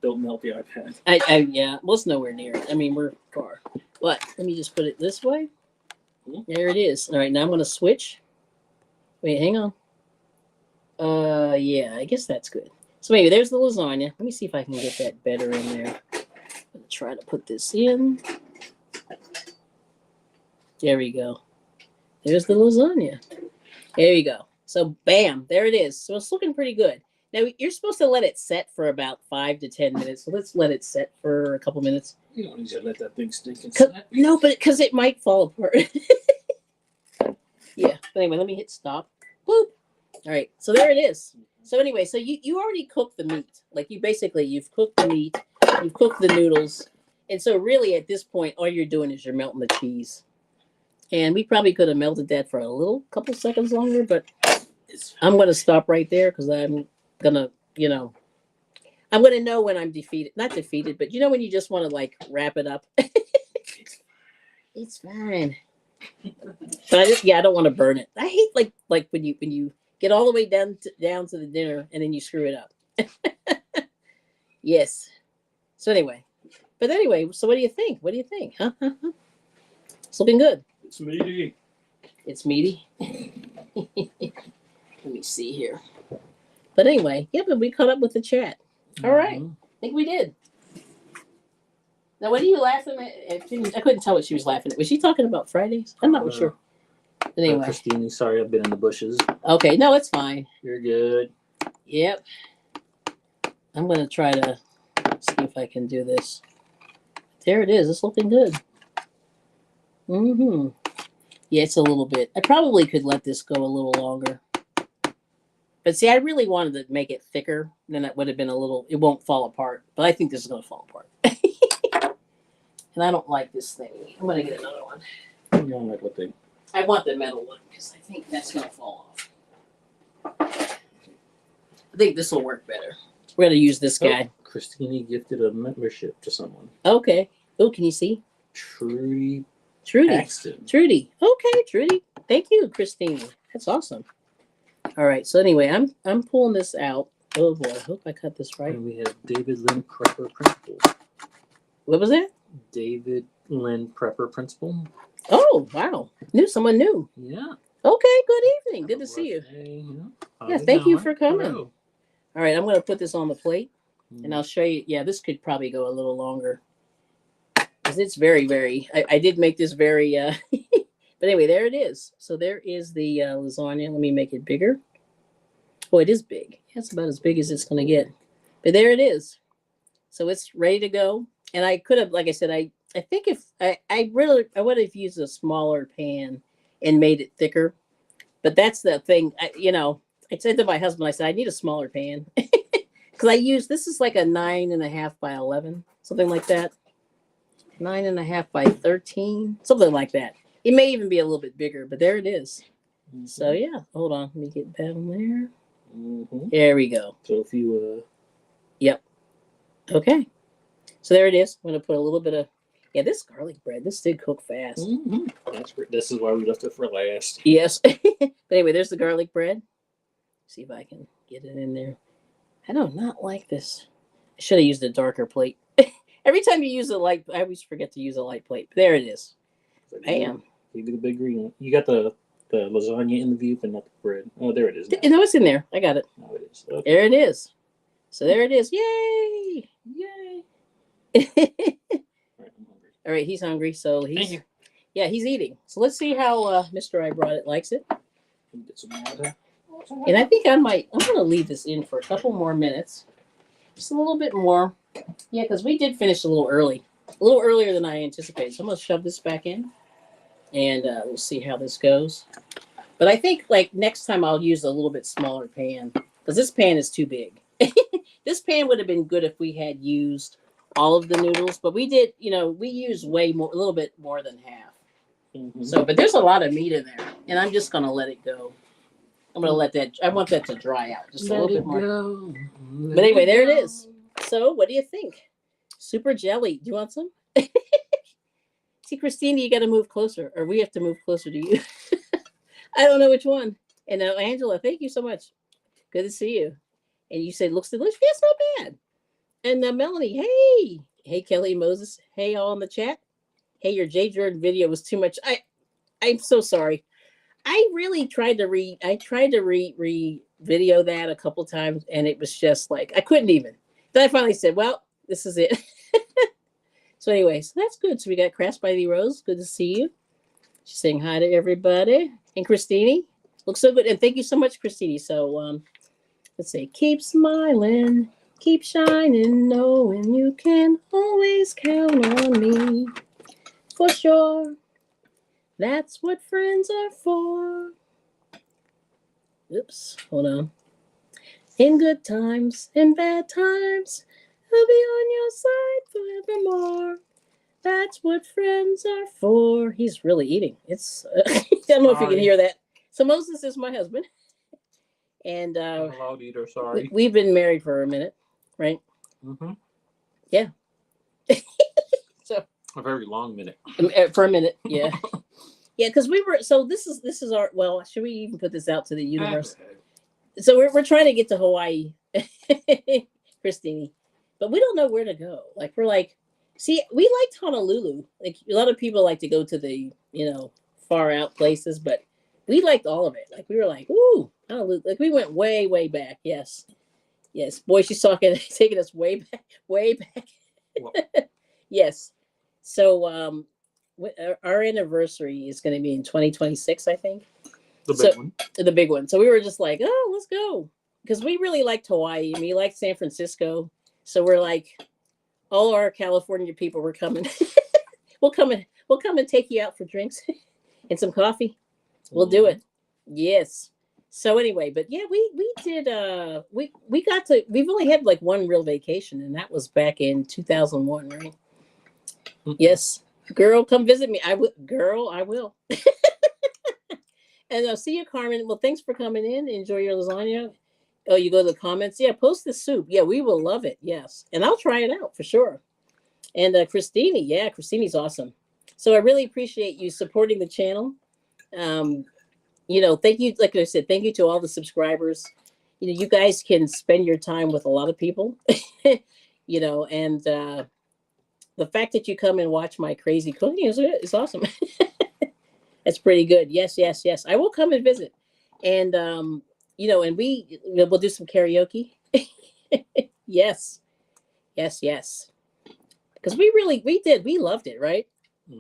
Don't melt the iPad. Yeah. Well, it's nowhere near it. I mean, we're far. But let me just put it this way. There it is. All right, now I'm gonna switch. Wait, hang on. Yeah, I guess that's good. So maybe there's the lasagna. Let me see if I can get that better in there. I'm gonna try to put this in. There we go. There's the lasagna. There you go. So bam, there it is. So it's looking pretty good. Now you're supposed to let it set for about 5 to 10 minutes. So let's let it set for a couple minutes. You don't need to let that thing stink and set. No, but because it might fall apart. Yeah. But anyway, let me hit stop. Boop. All right. So there it is. So anyway, so you already cooked the meat. Like you've cooked the meat, you've cooked the noodles. And so really at this point, all you're doing is you're melting the cheese. And we probably could have melted that for a couple seconds longer, but I'm going to stop right there because I'm going to, I'm going to know when I'm defeated. Not defeated, but when you just want to wrap it up. It's fine. But I don't want to burn it. I hate like when you get all the way down to the dinner and then you screw it up. Yes. So anyway, so what do you think? Huh? It's looking good. It's meaty. It's meaty. Let me see here. But anyway, but we caught up with the chat. All right. I think we did. Now, what are you laughing at? I couldn't tell what she was laughing at. Was she talking about Fridays? I'm not sure. But anyway. Christine, sorry I've been in the bushes. Okay. No, it's fine. You're good. Yep. I'm going to try to see if I can do this. There it is. It's looking good. Mm-hmm. Yeah, it's a little bit. I probably could let this go a little longer. But see, I really wanted to make it thicker. Then it would have been a little, it won't fall apart. But I think this is going to fall apart. And I don't like this thing. I'm going to get another one. You don't like what thing? I want the metal one because I think that's going to fall off. I think this will work better. We're going to use this guy. Oh, Christina gifted a membership to someone. Okay. Oh, can you see? Trudy. Paxton. Trudy. Okay, Trudy. Thank you, Christine. That's awesome. All right. So anyway, I'm pulling this out. Oh boy, I hope I cut this right. And we have David Lynn Prepper Principal. What was that? David Lynn Prepper Principal. Oh wow, someone new. Yeah. Okay. Good evening. Good to see you. Yeah. Thank you for coming. Hello. All right. I'm going to put this on the plate, and I'll show you. Yeah, this could probably go a little longer. It's very, very, I did make this very, but anyway, there it is. So there is the lasagna. Let me make it bigger. Oh, it is big. That's about as big as it's going to get. But there it is. So it's ready to go. And I could have, like I said, I think if I would have used a smaller pan and made it thicker. But that's the thing, I said to my husband, I said, I need a smaller pan. Because this is like a 9.5 by 11, something like that. 9.5 by 13, something like that. It may even be a little bit bigger, but there it is. Mm-hmm. So yeah, hold on, let me get that on there. Mm-hmm. There we go. So if you, yep. Okay. So there it is. I'm gonna put a little bit of, this garlic bread. This did cook fast. Mm-hmm. That's great. This is why we left it for last. Yes. But anyway, there's the garlic bread. See if I can get it in there. I do not like this. I should have used a darker plate. Every time you use a light, I always forget to use a light plate. There it is. Bam. You do the big green one. You got the lasagna in the view, but not the bread. Oh, there it is. No, it's in there. I got it. Oh, it is. Okay. There it is. So there it is. Yay! Yay! All right, he's hungry, so he's eating. So let's see how Mr. I Brought It likes it. Get some water. And I think I'm going to leave this in for a couple more minutes. Just a little bit more. Yeah, because we did finish a little earlier than I anticipated. So I'm going to shove this back in, and we'll see how this goes. But I think like next time I'll use a little bit smaller pan because this pan is too big. This pan would have been good if we had used all of the noodles, but we did, we used way more, a little bit more than half. Mm-hmm. So, but there's a lot of meat in there, and I'm just going to let it go. I'm going to let that, I want that to dry out just a little bit more. But anyway, there it is. So what do you think? Super jelly. Do you want some? See, Christina, you got to move closer, or we have to move closer to you. I don't know which one. And Angela, thank you so much. Good to see you. And you said, looks delicious. Yes, not bad. And Melanie, hey. Hey, Kelly, Moses. Hey, all in the chat. Hey, your J. Jordan video was too much. I'm so sorry. I really tried to re-video that a couple times, and it was just like, I couldn't even. Then I finally said, well, this is it. So anyway, so that's good. So we got Crass by the Rose. Good to see you. She's saying hi to everybody. And Christine, looks so good. And thank you so much, Christine. So let's say, keep smiling, keep shining, knowing you can always count on me. For sure. That's what friends are for. Oops, hold on. In good times, in bad times, I'll be on your side forevermore. That's what friends are for. He's really eating. It's I don't know if you can hear that. So Moses is my husband. And I'm a loud eater, sorry. We've been married for a minute, right? Mm-hmm. Yeah. So a very long minute. For a minute, yeah. Yeah, because we were, so this is our, well, should we even put this out to the universe? So we're trying to get to Hawaii, Christine, but we don't know where to go. Like, we're like, see, we liked Honolulu. Like, a lot of people like to go to the, far out places, but we liked all of it. Like, we were like, ooh, Honolulu. Like, we went way, way back. Yes. Yes. Boy, she's taking us way back, way back. Yes. So, our anniversary is going to be in 2026, I think. The big one. The big one. So we were just like, oh, let's go. Because we really liked Hawaii. And we liked San Francisco. So we're like, all our California people were coming. We'll we'll come and take you out for drinks and some coffee. We'll do it. Yes. So anyway, but yeah, we did we got to, we've only had like one real vacation, and that was back in 2001, right? Yes. Girl, come visit me. I will, girl, I will. And I'll see you, Carmen. Well, thanks for coming in. Enjoy your lasagna. Oh, you go to the comments. Yeah, post the soup. Yeah, we will love it. Yes. And I'll try it out for sure. And Christine, yeah, Christine's awesome. So I really appreciate you supporting the channel. Thank you. Like I said, thank you to all the subscribers. You guys can spend your time with a lot of people, and the fact that you come and watch my crazy cooking is awesome. That's pretty good. Yes, yes, yes. I will come and visit. And, and we'll do some karaoke. Yes, yes, yes. Because we loved it, right?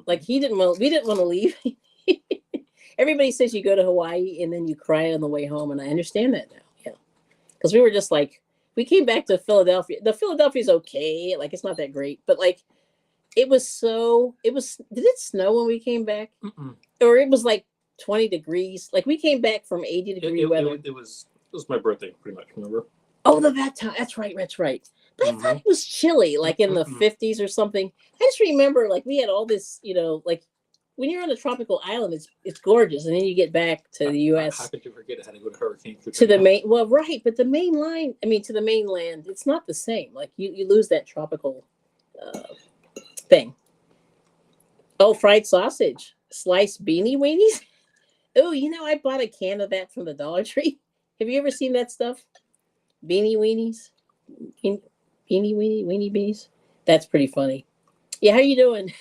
Like we didn't want to leave. Everybody says you go to Hawaii and then you cry on the way home, and I understand that now. Yeah, because we were just like, we came back to Philadelphia. The Philadelphia's okay, like it's not that great, but like it was. Did it snow when we came back? Or it was like 20 degrees? Like we came back from 80-degree weather. It was my birthday, pretty much. Remember? Oh, that time. That's right. That's right. But I thought it was chilly, like in the 50s or something. I just remember, like we had all this, like. When you're on a tropical island, it's gorgeous, and then you get back to the U.S. How could you forget how to go to Hurricane Katrina? To the main, well, right, but the main line. I mean, to the mainland, it's not the same. Like you lose that tropical thing. Oh, fried sausage, sliced beanie weenies. Oh, I bought a can of that from the Dollar Tree. Have you ever seen that stuff? Beanie weenies, beanie weenie beanies. That's pretty funny. Yeah, how you doing?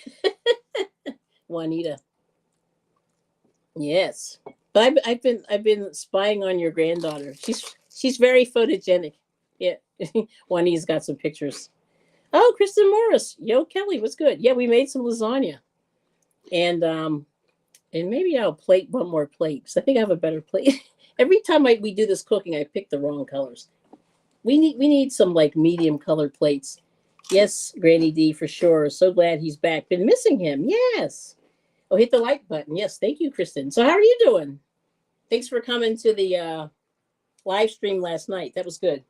Juanita. Yes, but I've been spying on your granddaughter. She's very photogenic. Yeah, Juanita's got some pictures. Oh, Kristen Morris. Yo, Kelly, what's good? Yeah, we made some lasagna, and maybe I'll plate one more plate because I think I have a better plate. Every time we do this cooking, I pick the wrong colors. We need some like medium colored plates. Yes, Granny D for sure. So glad he's back. Been missing him. Yes. Oh, hit the like button. Yes, thank you, Kristen. So how are you doing? Thanks for coming to the live stream last night. That was good.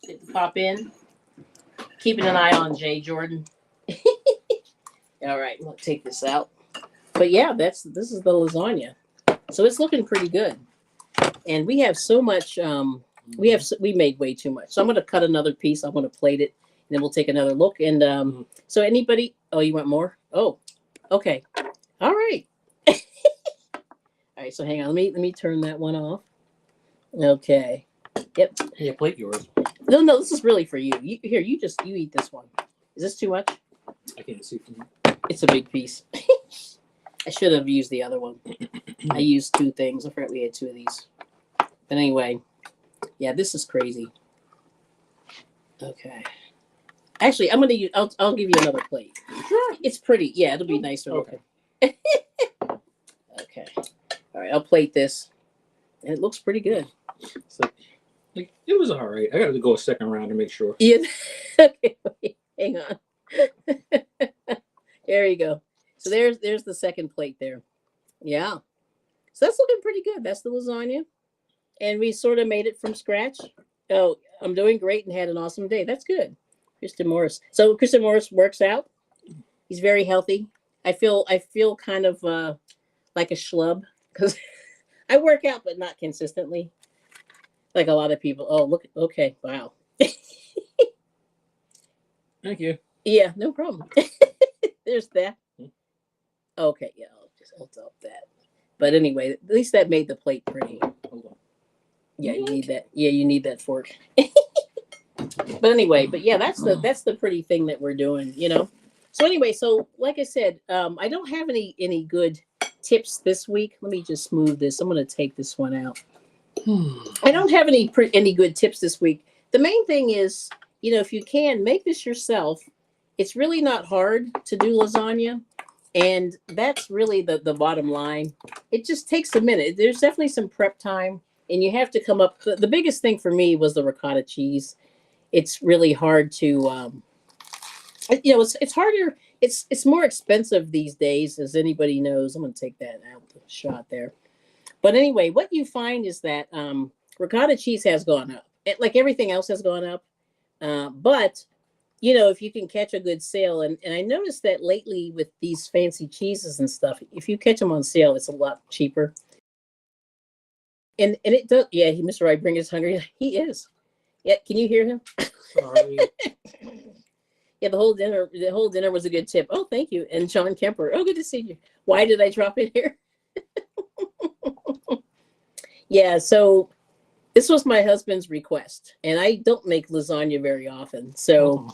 Get to pop in. Keeping an eye on Jay Jordan. All right, we'll take this out. But yeah, this is the lasagna. So it's looking pretty good. And we have so much. We made way too much. So I'm going to cut another piece. I'm going to plate it, and then we'll take another look. And so anybody? Oh, you want more? Oh, okay. All right. All right. So hang on. Let me turn that one off. Okay. Yep. Yeah, plate yours. No. This is really for you. You eat this one. Is this too much? I can't see from here. It's a big piece. I should have used the other one. I used two things. I forgot we had two of these. But anyway, yeah, this is crazy. Okay. Actually, I'm gonna use. I'll give you another plate. Sure. It's pretty. Yeah, it'll be nicer. Okay. Okay. All right. I'll plate this, and it looks pretty good. So, it was all right. I got to go a second round to make sure. Yeah. Okay. Wait, hang on. There you go. So there's the second plate there. Yeah. So that's looking pretty good. That's the lasagna, and we sort of made it from scratch. Oh, I'm doing great and had an awesome day. That's good. Kristen Morris. So Kristen Morris works out. He's very healthy. I feel kind of like a schlub because I work out, but not consistently. Like a lot of people. Oh, look. Okay. Wow. Thank you. Yeah, no problem. There's that. Okay. Yeah, I'll top that. But anyway, at least that made the plate pretty. Hold on. Yeah, you need that. Yeah, you need that fork. But anyway, yeah, that's the pretty thing that we're doing, So anyway, so like I said, I don't have any good tips this week. Let me just move this. I'm going to take this one out. I don't have any good tips this week. The main thing is, if you can make this yourself, it's really not hard to do lasagna. And that's really the bottom line. It just takes a minute. There's definitely some prep time, and you have to come up. The biggest thing for me was the ricotta cheese. It's really hard to, it's harder. it's more expensive these days, as anybody knows. I'm going to take that out the shot there. But anyway, what you find is that ricotta cheese has gone up. Like everything else has gone up. But if you can catch a good sale, and I noticed that lately with these fancy cheeses and stuff, if you catch them on sale, it's a lot cheaper. And it does. Yeah, Mr. Right, bring us hungry. He is. Yeah, can you hear him? Sorry. Yeah, the whole dinner was a good tip. Oh, thank you. And John Kemper. Oh, good to see you. Why did I drop in here? Yeah, so this was my husband's request, and I don't make lasagna very often. So,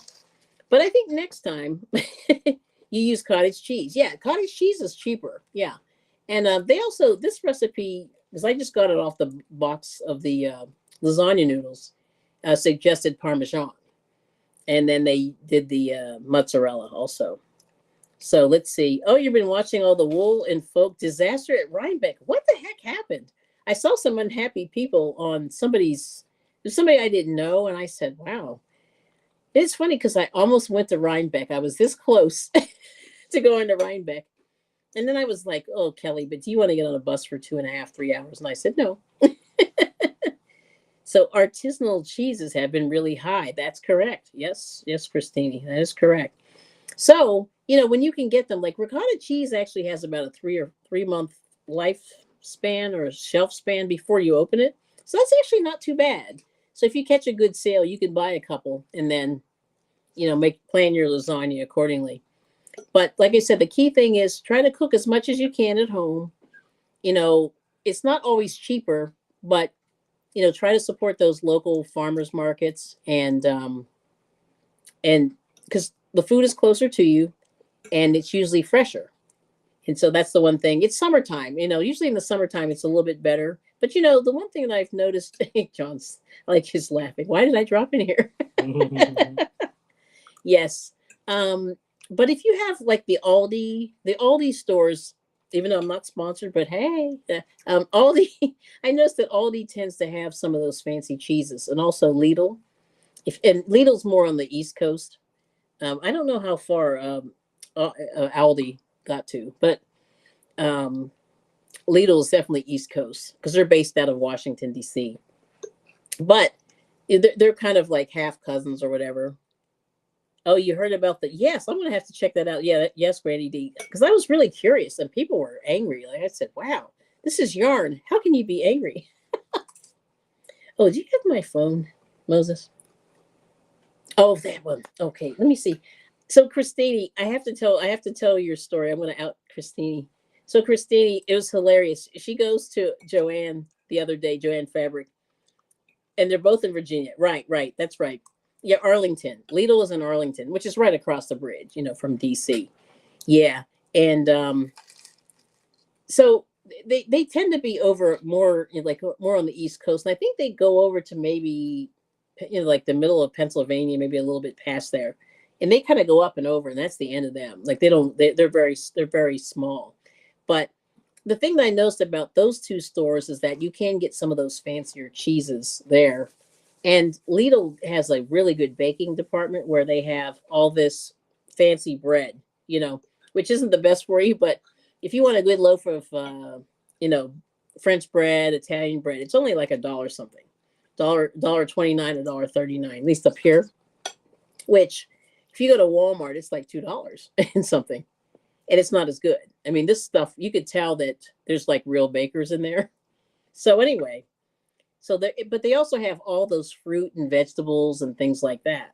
but I think next time you use cottage cheese. Yeah, cottage cheese is cheaper. Yeah, and they also this recipe, because I just got it off the box of the lasagna noodles, suggested Parmesan, and then they did the mozzarella also. So let's see. Oh, you've been watching all the wool and folk disaster at Rhinebeck. What the heck happened? I saw some unhappy people on somebody I didn't know, and I said, "Wow." It's funny because I almost went to Rhinebeck. I was this close to going to Rhinebeck. And then I was like, "Oh, Kelly, but do you want to get on a bus for 2.5, 3 hours?" And I said, "No." So artisanal cheeses have been really high. That's correct. Yes, yes, Christine, that is correct. So, when you can get them, like ricotta cheese actually has about a 3 month lifespan or shelf span before you open it. So that's actually not too bad. So if you catch a good sale, you can buy a couple and then, plan your lasagna accordingly. But like I said, the key thing is try to cook as much as you can at home. It's not always cheaper, but try to support those local farmers markets and because the food is closer to you and it's usually fresher. And so that's the one thing. It's summertime, usually in the summertime it's a little bit better. But the one thing that I've noticed, John's like he's laughing. Why did I drop in here? Yes. But if you have like the Aldi stores, even though I'm not sponsored, but hey, Aldi, I noticed that Aldi tends to have some of those fancy cheeses, and also Lidl. And Lidl's more on the East Coast. I don't know how far Aldi got to, but Lidl is definitely East Coast because they're based out of Washington D.C. But they're kind of like half cousins or whatever. Oh, you heard about the? Yes, I'm gonna have to check that out. Yeah, yes, Granny D. Because I was really curious, and people were angry. Like I said, "Wow, this is yarn. How can you be angry?" Oh, do you have my phone, Moses? Oh, that one. Okay, let me see. So, Christine, I have to tell your story. I'm gonna out Christine. So, Christine, it was hilarious. She goes to Joanne the other day, Joanne Fabric, and they're both in Virginia. Right, right. That's right. Yeah, Arlington. Lidl is in Arlington, which is right across the bridge, from DC. Yeah. And so they tend to be over more like more on the East Coast. And I think they go over to maybe like the middle of Pennsylvania, maybe a little bit past there. And they kind of go up and over, and that's the end of them. Like they're very small. But the thing that I noticed about those two stores is that you can get some of those fancier cheeses there. And Lidl has a really good baking department where they have all this fancy bread, which isn't the best for you. But if you want a good loaf of, you know, French bread, Italian bread, it's only like $1 something, dollar 29, $1.39, at least up here. Which, if you go to Walmart, it's like $2 and something, and it's not as good. I mean, this stuff you could tell that there's like real bakers in there. So anyway, but they also have all those fruit and vegetables and things like that.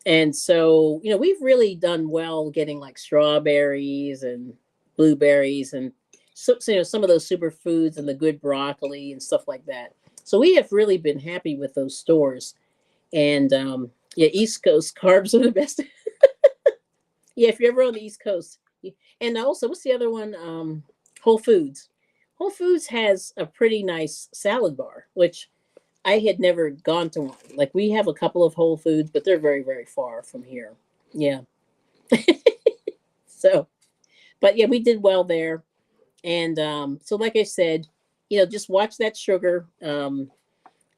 And so, we've really done well getting like strawberries and blueberries and some of those superfoods and the good broccoli and stuff like that. So we have really been happy with those stores. And yeah, East Coast carbs are the best. Yeah, if you're ever on the East Coast. And also, what's the other one? Whole Foods. Whole Foods has a pretty nice salad bar, which I had never gone to one. Like we have a couple of Whole Foods, but they're very, very far from here. Yeah. So, but yeah, we did well there. And so, like I said, just watch that sugar. And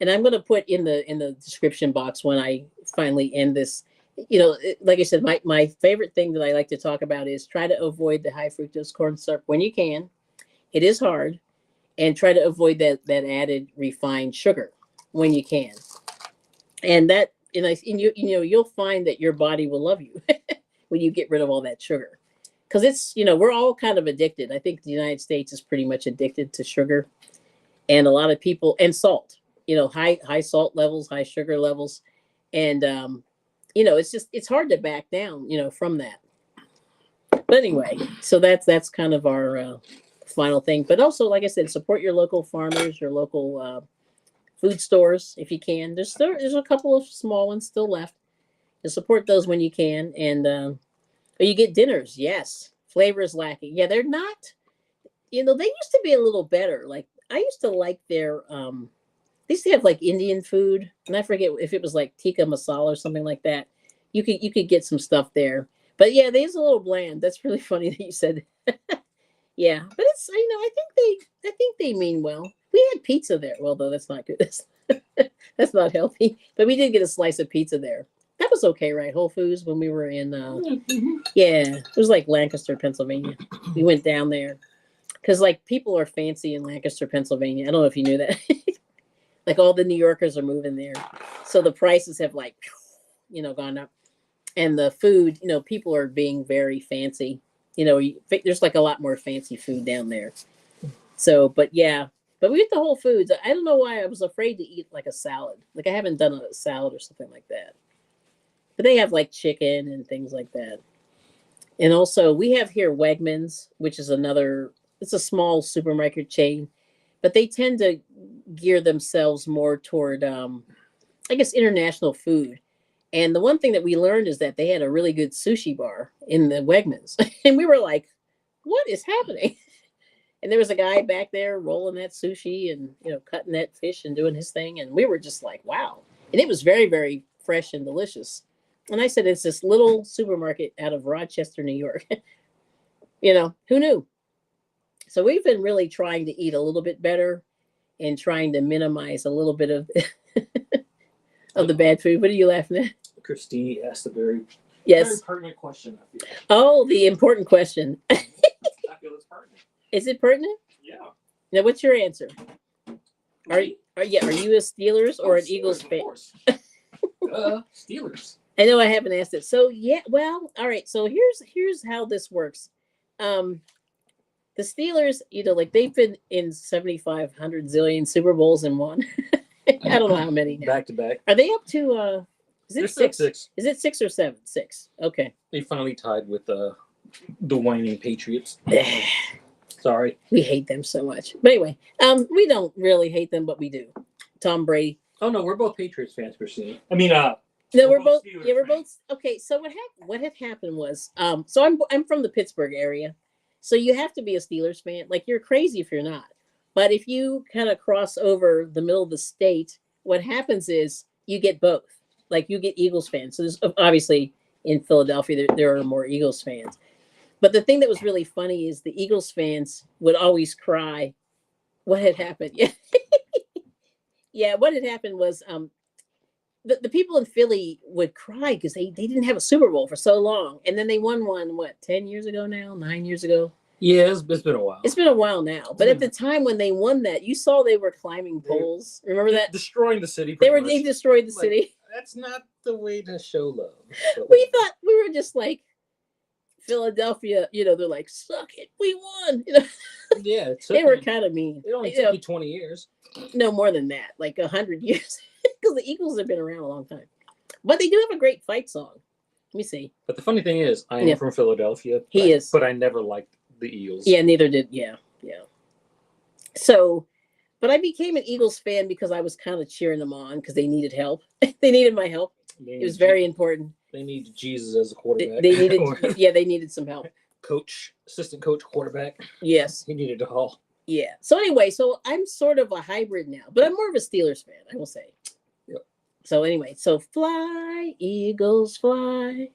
I'm going to put in the description box when I finally end this. like I said, my favorite thing that I like to talk about is try to avoid the high fructose corn syrup when you can. It is hard, and try to avoid that added refined sugar when you can. And that, and you'll find that your body will love you when you get rid of all that sugar, because it's we're all kind of addicted. I think the United States is pretty much addicted to sugar, and a lot of people, and salt. High salt levels, high sugar levels, and it's hard to back down from that. But anyway, so that's kind of our final thing. But also, like I said, support your local farmers, your local food stores if you can. There's a couple of small ones still left. To support those when you can, and or you get dinners. Yes, flavor is lacking. Yeah, they're not. They used to be a little better. Like I used to like their. They used to have like Indian food, and I forget if it was like tikka masala or something like that. You could get some stuff there, but yeah, they's a little bland. That's really funny that you said. Yeah, but it's I think they mean well. We had pizza there. Well, though that's not good. That's not healthy. But we did get a slice of pizza there. That was okay, right? Whole Foods when we were in. Yeah, it was like Lancaster, Pennsylvania. We went down there because like people are fancy in Lancaster, Pennsylvania. I don't know if you knew that. Like all the New Yorkers are moving there, so the prices have like, gone up, and the food, people are being very fancy. There's like a lot more fancy food down there. So, but yeah, but we get the Whole Foods. I don't know why I was afraid to eat like a salad. Like I haven't done a salad or something like that. But they have like chicken and things like that. And also we have here Wegmans, which is it's a small supermarket chain, but they tend to gear themselves more toward, I guess, international food. And the one thing that we learned is that they had a really good sushi bar in the Wegmans. And we were like, what is happening? And there was a guy back there rolling that sushi and, cutting that fish and doing his thing. And we were just like, wow. And it was very, very fresh and delicious. And I said, it's this little supermarket out of Rochester, New York. Who knew? So we've been really trying to eat a little bit better and trying to minimize a little bit of of the bad food. What are you laughing at? Christine asked a very pertinent question. I feel. Oh, the important question. I feel it's pertinent. Is it pertinent? Yeah. Now, what's your answer? Are you a Steelers or an Eagles fan? Steelers. I know I haven't asked it. So yeah, well, all right. So here's how this works. The Steelers, like they've been in 7,500 zillion Super Bowls and won. I don't know how many now. Back to back. Are they up to? Is it six? Is it 6 or 7? 6. Okay. They finally tied with the whining Patriots. Sorry, we hate them so much. But anyway, we don't really hate them, but we do. Tom Brady. Oh no, we're both Patriots fans, Christine. I mean, no, we're both. Yeah, we're both. Okay, so what had happened was, so I'm from the Pittsburgh area, so you have to be a Steelers fan. Like you're crazy if you're not. But if you kind of cross over the middle of the state, what happens is you get both. Like you get Eagles fans. So there's obviously in Philadelphia there are more Eagles fans. But the thing that was really funny is the Eagles fans would always cry. What had happened? Yeah, yeah. What had happened was the people in Philly would cry because they didn't have a Super Bowl for so long, and then they won one 10 years ago now, 9 years ago. Yeah, it's been a while. It's been a while now. But at the time when they won that, you saw they were climbing poles. Remember that? Destroying the city. They destroyed the city. That's not the way to show love. We thought we were just like Philadelphia, they're like, suck it, we won. Yeah, they were kind of mean. It only took you 20 years. No, more than that, like 100 years, because the Eagles have been around a long time. But they do have a great fight song. Let me see. But the funny thing is, I am from Philadelphia. He is. But I never liked the Eagles. Yeah, neither did. Yeah. So, but I became an Eagles fan because I was kind of cheering them on because they needed help. They needed my help. It was very important. They needed Jesus as a quarterback. They needed some help. Assistant coach, quarterback. Yes. He needed it all. Yeah. So anyway, so I'm sort of a hybrid now, but I'm more of a Steelers fan, I will say. Yep. So anyway, so fly, Eagles fly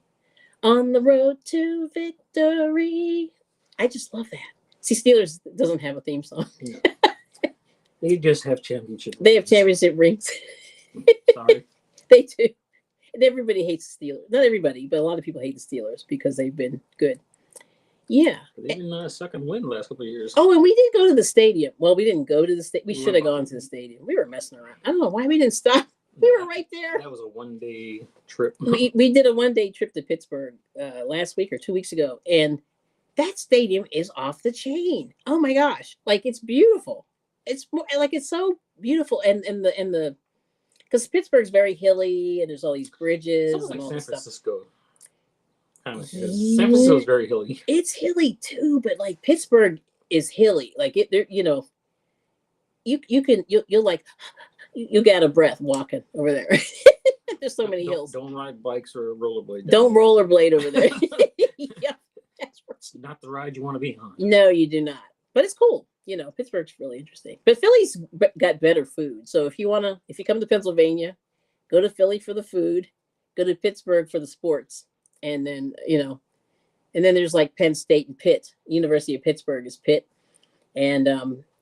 on the road to victory. I just love that. See, Steelers doesn't have a theme song. No. They just have championship rings. They have championship rings. Sorry. They do. And everybody hates the Steelers. Not everybody, but a lot of people hate the Steelers because they've been good. Yeah. They've been second win the last couple of years. Oh, and we did go to the stadium. Well, we didn't go to the stadium. We should have gone to the stadium. We were messing around. I don't know why we didn't stop. We were right there. That was a one-day trip. we did a one-day trip to Pittsburgh last week or 2 weeks ago, and that stadium is off the chain. Oh my gosh, like it's beautiful. It's more, like it's so beautiful, and the because Pittsburgh's very hilly, and there's all these bridges. Sounds and like all San this Francisco. Stuff. Kind of, San Francisco is very hilly. It's hilly too, but like Pittsburgh is hilly. Like it, there, you know, you'll like you got a breath walking over there. There's so many hills. Don't ride bikes or rollerblade. Don't rollerblade over there. Yeah, that's it's not the ride you want to be on. No, you do not. But it's cool. You know, Pittsburgh's really interesting. But Philly's got better food. So if you come to Pennsylvania, go to Philly for the food, go to Pittsburgh for the sports, and then and then there's like Penn State and Pitt. University of Pittsburgh is Pitt, and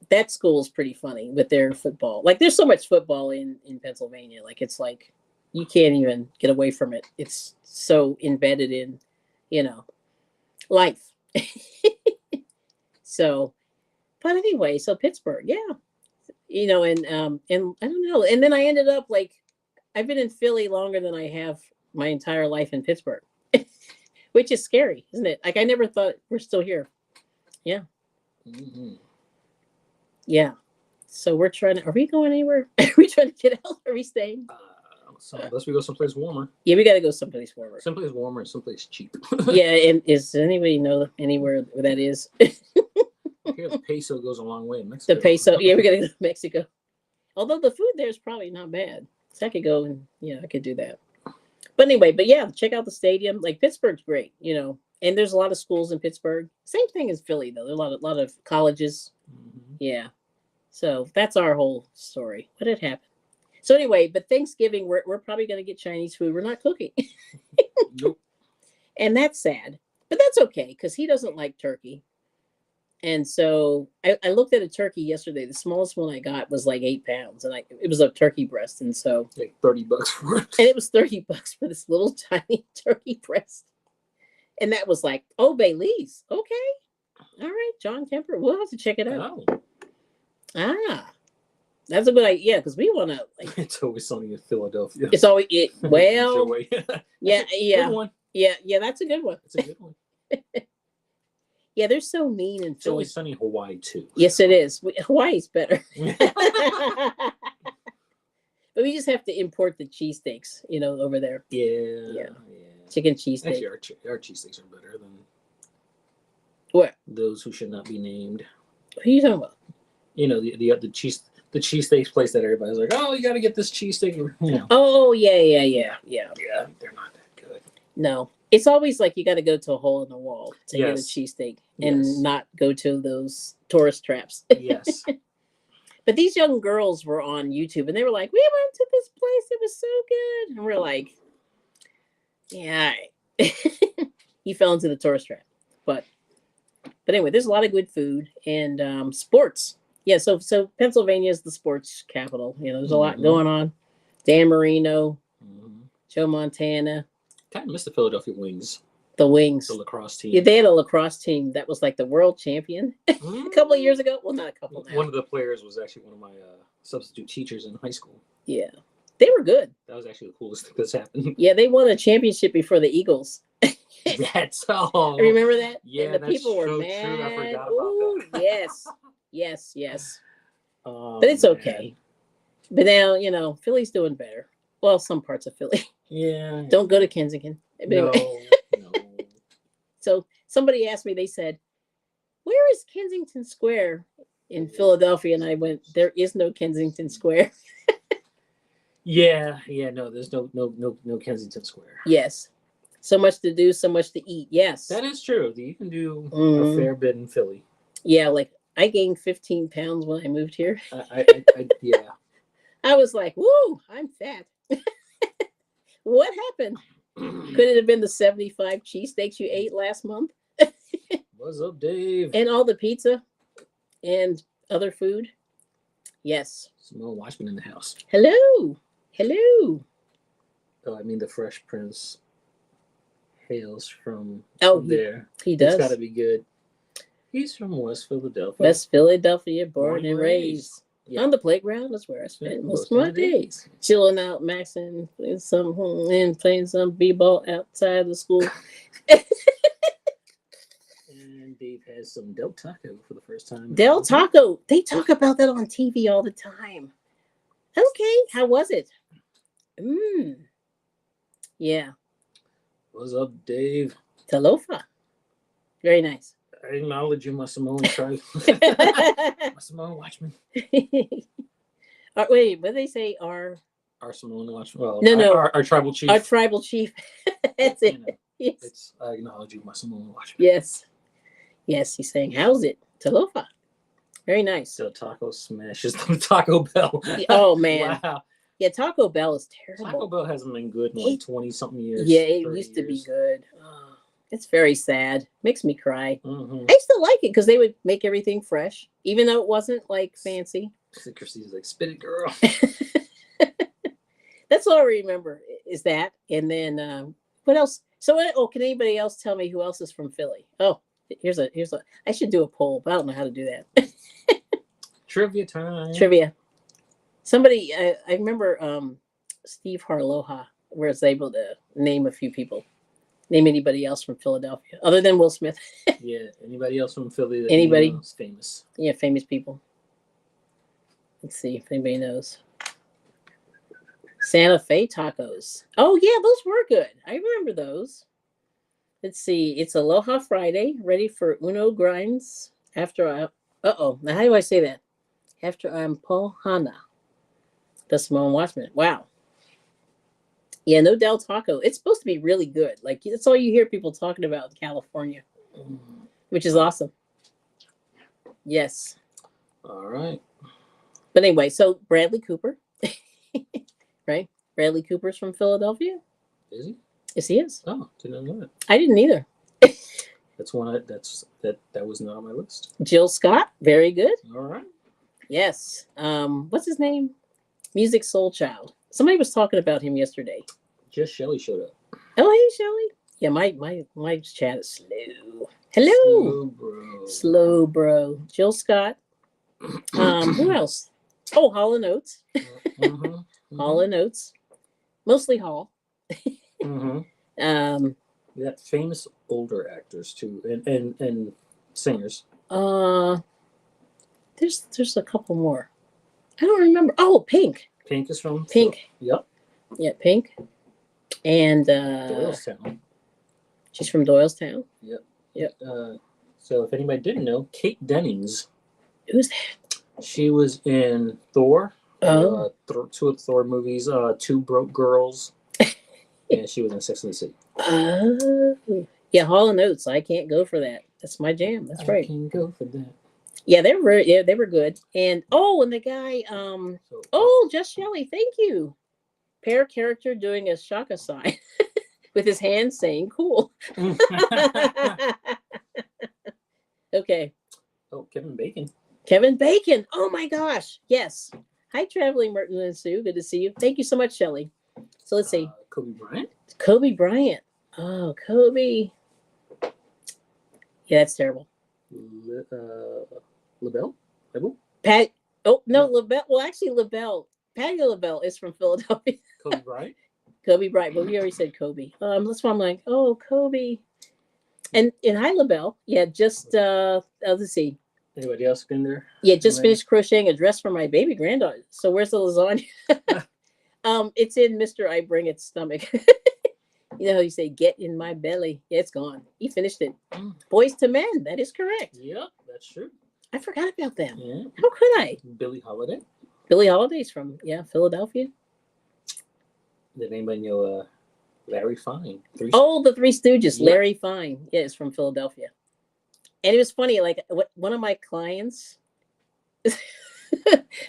that school's pretty funny with their football. Like there's so much football in Pennsylvania. Like it's like you can't even get away from it. It's so embedded in, life. So, but anyway, so Pittsburgh, yeah, and I don't know. And then I ended up like, I've been in Philly longer than I have my entire life in Pittsburgh, which is scary, isn't it? Like I never thought we're still here. Yeah. Mm-hmm. Yeah. So are we going anywhere? Are we trying to get out? Are we staying? So unless we go someplace warmer. Yeah, we got to go someplace warmer. Someplace warmer and someplace cheap. Yeah, and does anybody know anywhere where that is? Here, the peso goes a long way in Mexico. The peso, yeah, we got to go to Mexico. Although the food there is probably not bad. So I could go and, I could do that. But anyway, check out the stadium. Like Pittsburgh's great, and there's a lot of schools in Pittsburgh. Same thing as Philly, though. There's a lot of colleges. Mm-hmm. Yeah. So that's our whole story. What had happened? So anyway, but Thanksgiving, we're probably going to get Chinese food. We're not cooking. Nope. And that's sad. But that's okay, because he doesn't like turkey. And so I looked at a turkey yesterday. The smallest one I got was like 8 pounds. And it was a turkey breast. And so like $30 for it. And it was $30 for this little tiny turkey breast. And that was like, oh, Bailey's. Okay. All right, John Kemper. We'll have to check it out. Oh. Ah. That's a good idea, because we want to. Like, it's always sunny in Philadelphia. It's always well. Yeah. Good one. Yeah. That's a good one. It's a good one. Yeah, they're so mean in Philly. It's always sunny in Hawaii too. Yes, it is. Hawaii's better. But we just have to import the cheesesteaks, over there. Yeah. Chicken cheesesteak. Actually, our cheesesteaks are better than what? Those who should not be named. Who are you talking about? The cheesesteaks place that everybody's like, oh, you got to get this cheesesteak. Oh, yeah. Yeah, they're not that good. No. It's always like you got to go to a hole in the wall to get a cheesesteak and not go to those tourist traps. Yes. But these young girls were on YouTube and they were like, we went to this place. It was so good. And we're like, yeah, all right. You fell into the tourist trap. But anyway, there's a lot of good food and sports. Yeah, so Pennsylvania is the sports capital. There's a lot going on. Dan Marino, Joe Montana. Kind of missed the Philadelphia Wings. The Wings. The lacrosse team. Yeah, they had a lacrosse team that was like the world champion a couple of years ago. Well, not a couple now. One of the players was actually one of my substitute teachers in high school. Yeah. They were good. That was actually the coolest thing that's happened. Yeah, they won a championship before the Eagles. That's all. Remember that? Yeah, and the that's people were so mad. True. I forgot about Ooh, that. Yes. But it's okay. But now, Philly's doing better. Well, some parts of Philly. Yeah. Don't go to Kensington. No. So somebody asked me, they said, where is Kensington Square in Philadelphia? And I went, there is no Kensington Square. No, there's no Kensington Square. Yes. So much to do, so much to eat. Yes. That is true. You can do a fair bit in Philly. Yeah, like I gained 15 pounds when I moved here. Yeah. I was like, woo, I'm fat. What happened? Could it have been the 75 cheesesteaks you ate last month? What's up, Dave? And all the pizza and other food? Yes. Small Watchman in the house. Hello. I mean, the Fresh Prince hails from there. He does. It's got to be good. He's from West Philadelphia. West Philadelphia, born and raised. Yeah. On the playground, that's where I spent most of my days. Chilling out, maxing, playing some b-ball outside the school. And Dave has some Del Taco for the first time. Del Taco. They talk about that on TV all the time. Okay, how was it? Yeah. What's up, Dave? Talofa. Very nice. I acknowledge you, my Samoan tribe. My Samoan watchman. Wait, what do they say? Our Samoan watchman. Well, no. Our tribal chief. Our tribal chief. That's it. Yes. I acknowledge you, my Samoan watchman. Yes. Yes, he's saying, how's it? Talofa. Very nice. Del Taco smashes the Taco Bell. Oh, man. Wow. Yeah, Taco Bell is terrible. Taco Bell hasn't been good in like 20-something years. Yeah, it used to be good. Oh, it's very sad. Makes me cry. Mm-hmm. I used to like it because they would make everything fresh, even though it wasn't like fancy. Chrissy's like, spit it, girl. That's all I remember is that. And then what else? So, can anybody else tell me who else is from Philly? Oh, here's a. I should do a poll, but I don't know how to do that. Trivia time. Trivia. Somebody, I remember Steve Harloha was able to name a few people. Name anybody else from Philadelphia other than Will Smith. Yeah, anybody else from Philly that anybody is famous? Yeah, famous people. Let's see if anybody knows. Santa Fe tacos. Oh yeah, those were good. I remember those. Let's see. It's Aloha Friday, ready for Uno grinds. After I, now how do I say that? After I'm Pohana, the Samoan watchman. Wow. Yeah, no Del Taco. It's supposed to be really good. Like that's all you hear people talking about in California, which is awesome. Yes. All right. But anyway, so Bradley Cooper, right? Bradley Cooper's from Philadelphia. Is he? Yes, he is. Oh, didn't know that. I didn't either. That's one. That was not on my list. Jill Scott, very good. All right. Yes. What's his name? Music Soul Child. Somebody was talking about him yesterday. Just Shelly showed up. Oh, hey, Shelly. Yeah, my chat is slow. Hello. Slow bro. Jill Scott. Who else? Oh, Hall & Oates. Hall & Oates. Mostly Hall. We got famous older actors too, and singers. There's a couple more. I don't remember. Oh, Pink. Pink is from Pink. Yep. Yeah, Pink. And Doylestown. She's from Doylestown. Yep. So if anybody didn't know, Kate Dennings. Who's that? She was in Thor. Oh. 2 of the Thor movies. 2 Broke Girls. And she was in Sex and the City. Oh. Yeah, Hall & Oates. I can't go for that. That's my jam. That's right. I can go for that. Yeah, they were good. And and the guy, Just Shelley, thank you. Pair character doing a shaka sign with his hand saying cool. Okay. Oh, Kevin Bacon. Kevin Bacon. Oh my gosh. Yes. Hi, Traveling Merton and Sue. Good to see you. Thank you so much, Shelley. So let's see. Kobe Bryant. Kobe Bryant. Oh, Kobe. Yeah, that's terrible. LaBelle? Pat. Oh, no, LaBelle. Well, actually, LaBelle. Patty LaBelle is from Philadelphia. Kobe Bryant? Kobe Bryant. But we already said Kobe. That's why I'm like, oh, Kobe. And hi, LaBelle. Yeah, just, let's see. Anybody else been there? Yeah, just finished crocheting a dress for my baby granddaughter. So where's the lasagna? It's in Mr. I Bring It stomach. You know how you say, get in my belly. Yeah, it's gone. He finished it. Boys to Men. That is correct. Yep, that's true. I forgot about them. Yeah. How could I? Billie Holiday. Billie Holiday's from, Philadelphia. Did anybody know Larry Fine? The Three Stooges. Yep. Larry Fine. Yeah, is from Philadelphia. And it was funny, like one of my clients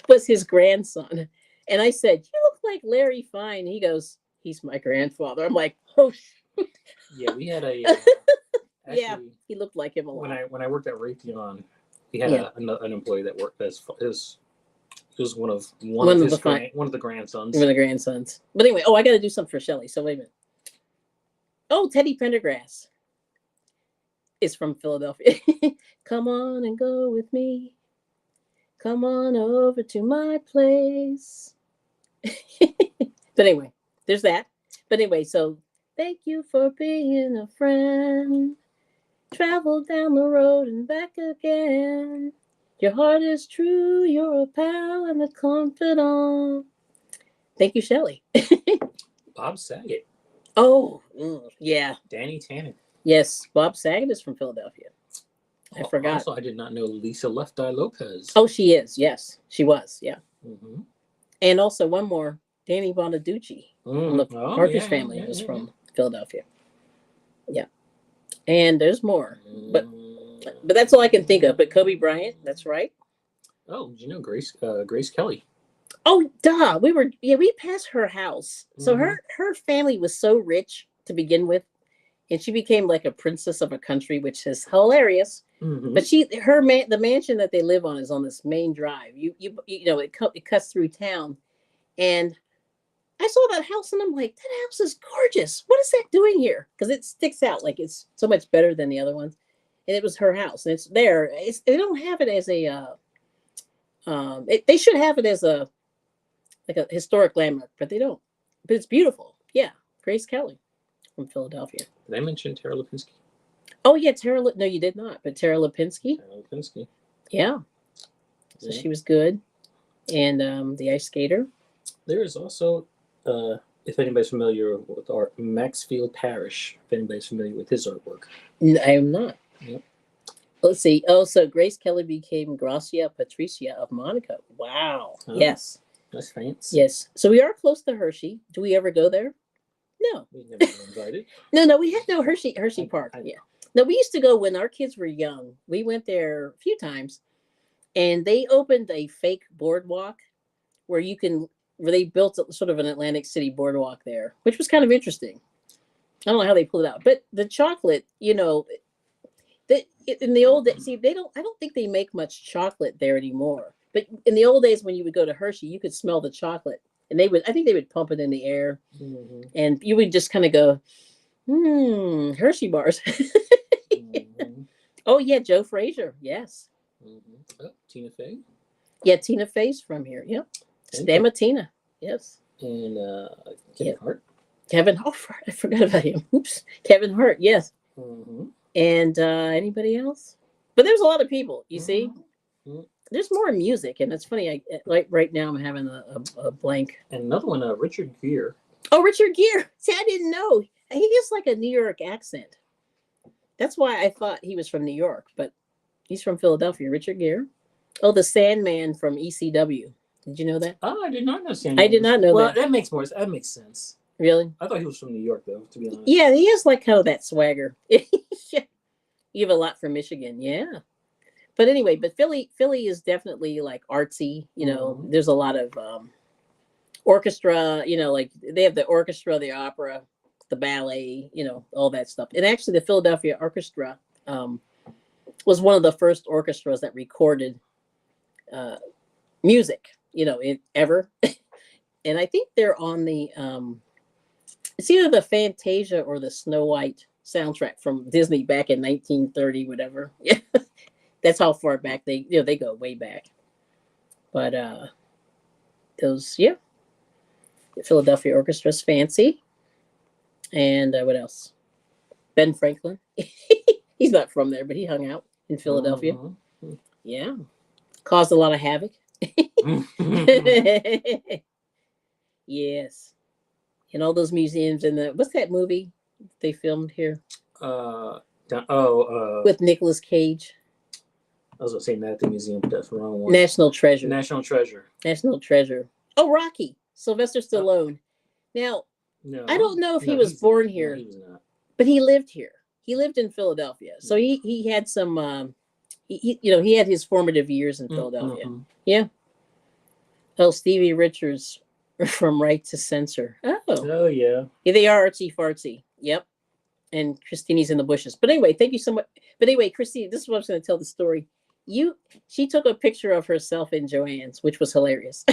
was his grandson. And I said, you look like Larry Fine. He goes, he's my grandfather. I'm like, oh. Yeah, we had a... yeah, he looked like him a lot. When I worked at Raytheon, he had an employee that worked as It was one of the grandsons. One of the grandsons. But anyway, I got to do something for Shelley. So wait a minute. Oh, Teddy Pendergrass is from Philadelphia. Come on and go with me. Come on over to my place. But anyway, there's that. But anyway, so thank you for being a friend. Travel down the road and back again. Your heart is true, you're a pal and a confidant. Thank you, Shelley. Bob Saget. Oh, yeah. Danny Tanner. Yes, Bob Saget is from Philadelphia. I forgot. Also, I did not know Lisa Left Eye Lopez. Oh, she is. Yes, she was. Yeah. Mm-hmm. And also one more, Danny Bonaducci from the Partridge Family is from Philadelphia. Yeah. And there's more, but that's all I can think of. But Kobe Bryant, that's right. Oh, did you know Grace Kelly? Oh, duh. We passed her house. So her family was so rich to begin with, and she became like a princess of a country, which is hilarious. Mm-hmm. But the mansion that they live on is on this main drive. It cuts through town, and I saw that house and I'm like, that house is gorgeous. What is that doing here? Because it sticks out like it's so much better than the other ones. And it was her house, and it's there. They don't have it as a. They should have it as a historic landmark, but they don't. But it's beautiful. Yeah, Grace Kelly from Philadelphia. Did I mention Tara Lipinski? Oh yeah, No, you did not. But Tara Lipinski. Yeah. So she was good, and the ice skater. There is also. If anybody's familiar with art, Maxfield Parrish, if anybody's familiar with his artwork. I am not. Yep. Let's see. Oh, so Grace Kelly became Gracia Patricia of Monaco. Wow. Oh, yes. That's fancy. Yes. So we are close to Hershey. Do we ever go there? No. We never been invited. No, we had no Hershey Park. Yeah. No, we used to go when our kids were young. We went there a few times, and they opened a fake boardwalk where they built sort of an Atlantic City boardwalk there, which was kind of interesting. I don't know how they pulled it out, but the chocolate, in the old days, I don't think they make much chocolate there anymore. But in the old days, when you would go to Hershey, you could smell the chocolate, and I think they would pump it in the air, and you would just kind of go, Hershey bars. Oh yeah, Joe Frazier, yes. Oh, Tina Fey. Yeah, Tina Fey's from here. Yep. Stamatina, yes. And Kevin Hart. Kevin Hart, I forgot about him. Oops. Kevin Hart, yes. Mm-hmm. And anybody else? But there's a lot of people, you see. Mm-hmm. There's more music, and it's funny. Right now I'm having a blank. And another one, Richard Gere. Oh, Richard Gere. See, I didn't know. He has like a New York accent. That's why I thought he was from New York, but he's from Philadelphia. Richard Gere. Oh, the Sandman from ECW. Did you know that? Oh, I did not know Sandman. I did not know that. Well, that makes sense. Really? I thought he was from New York, though, to be honest. Yeah, he has like kind of that swagger. Yeah. You have a lot from Michigan, yeah. But anyway, Philly is definitely like artsy. There's a lot of orchestra. Like they have the orchestra, the opera, the ballet. All that stuff. And actually, the Philadelphia Orchestra was one of the first orchestras that recorded music. Ever. And I think they're on the it's either the Fantasia or the Snow White soundtrack from Disney back in 1930, whatever. Yeah. That's how far back they go way back. But those, yeah. The Philadelphia Orchestra's fancy. And what else? Ben Franklin. He's not from there, but he hung out in Philadelphia. Mm-hmm. Yeah. Caused a lot of havoc. Yes. And all those museums and what's that movie they filmed here? With Nicolas Cage. I was going to say not the museum, but that's the wrong one. National Treasure. Oh, Rocky. Sylvester Stallone. Now, no, I don't know if he was born here, he was not. But he lived here. He lived in Philadelphia. So he had some, he had his formative years in Philadelphia. Mm-hmm. Yeah. Oh, Stevie Richards from Right to Censor. Oh, yeah. Yeah, they are artsy fartsy. Yep. And Christine's in the bushes. But anyway, thank you so much. But anyway, Christine, this is what I was going to tell the story. She took a picture of herself in Joanne's, which was hilarious.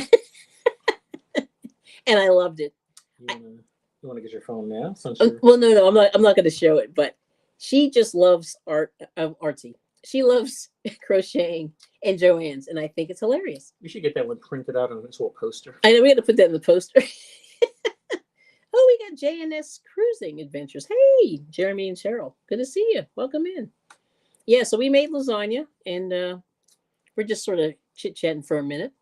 And I loved it. You want to get your phone now? Well, no, I'm not going to show it. But she just loves artsy. She loves crocheting and Joanne's, and I think it's hilarious. We should get that one printed out on this little poster. I know we got to put that in the poster. Oh, we got JNS Cruising Adventures. Hey, Jeremy and Cheryl, good to see you. Welcome in. Yeah, so we made lasagna, and we're just sort of chit-chatting for a minute.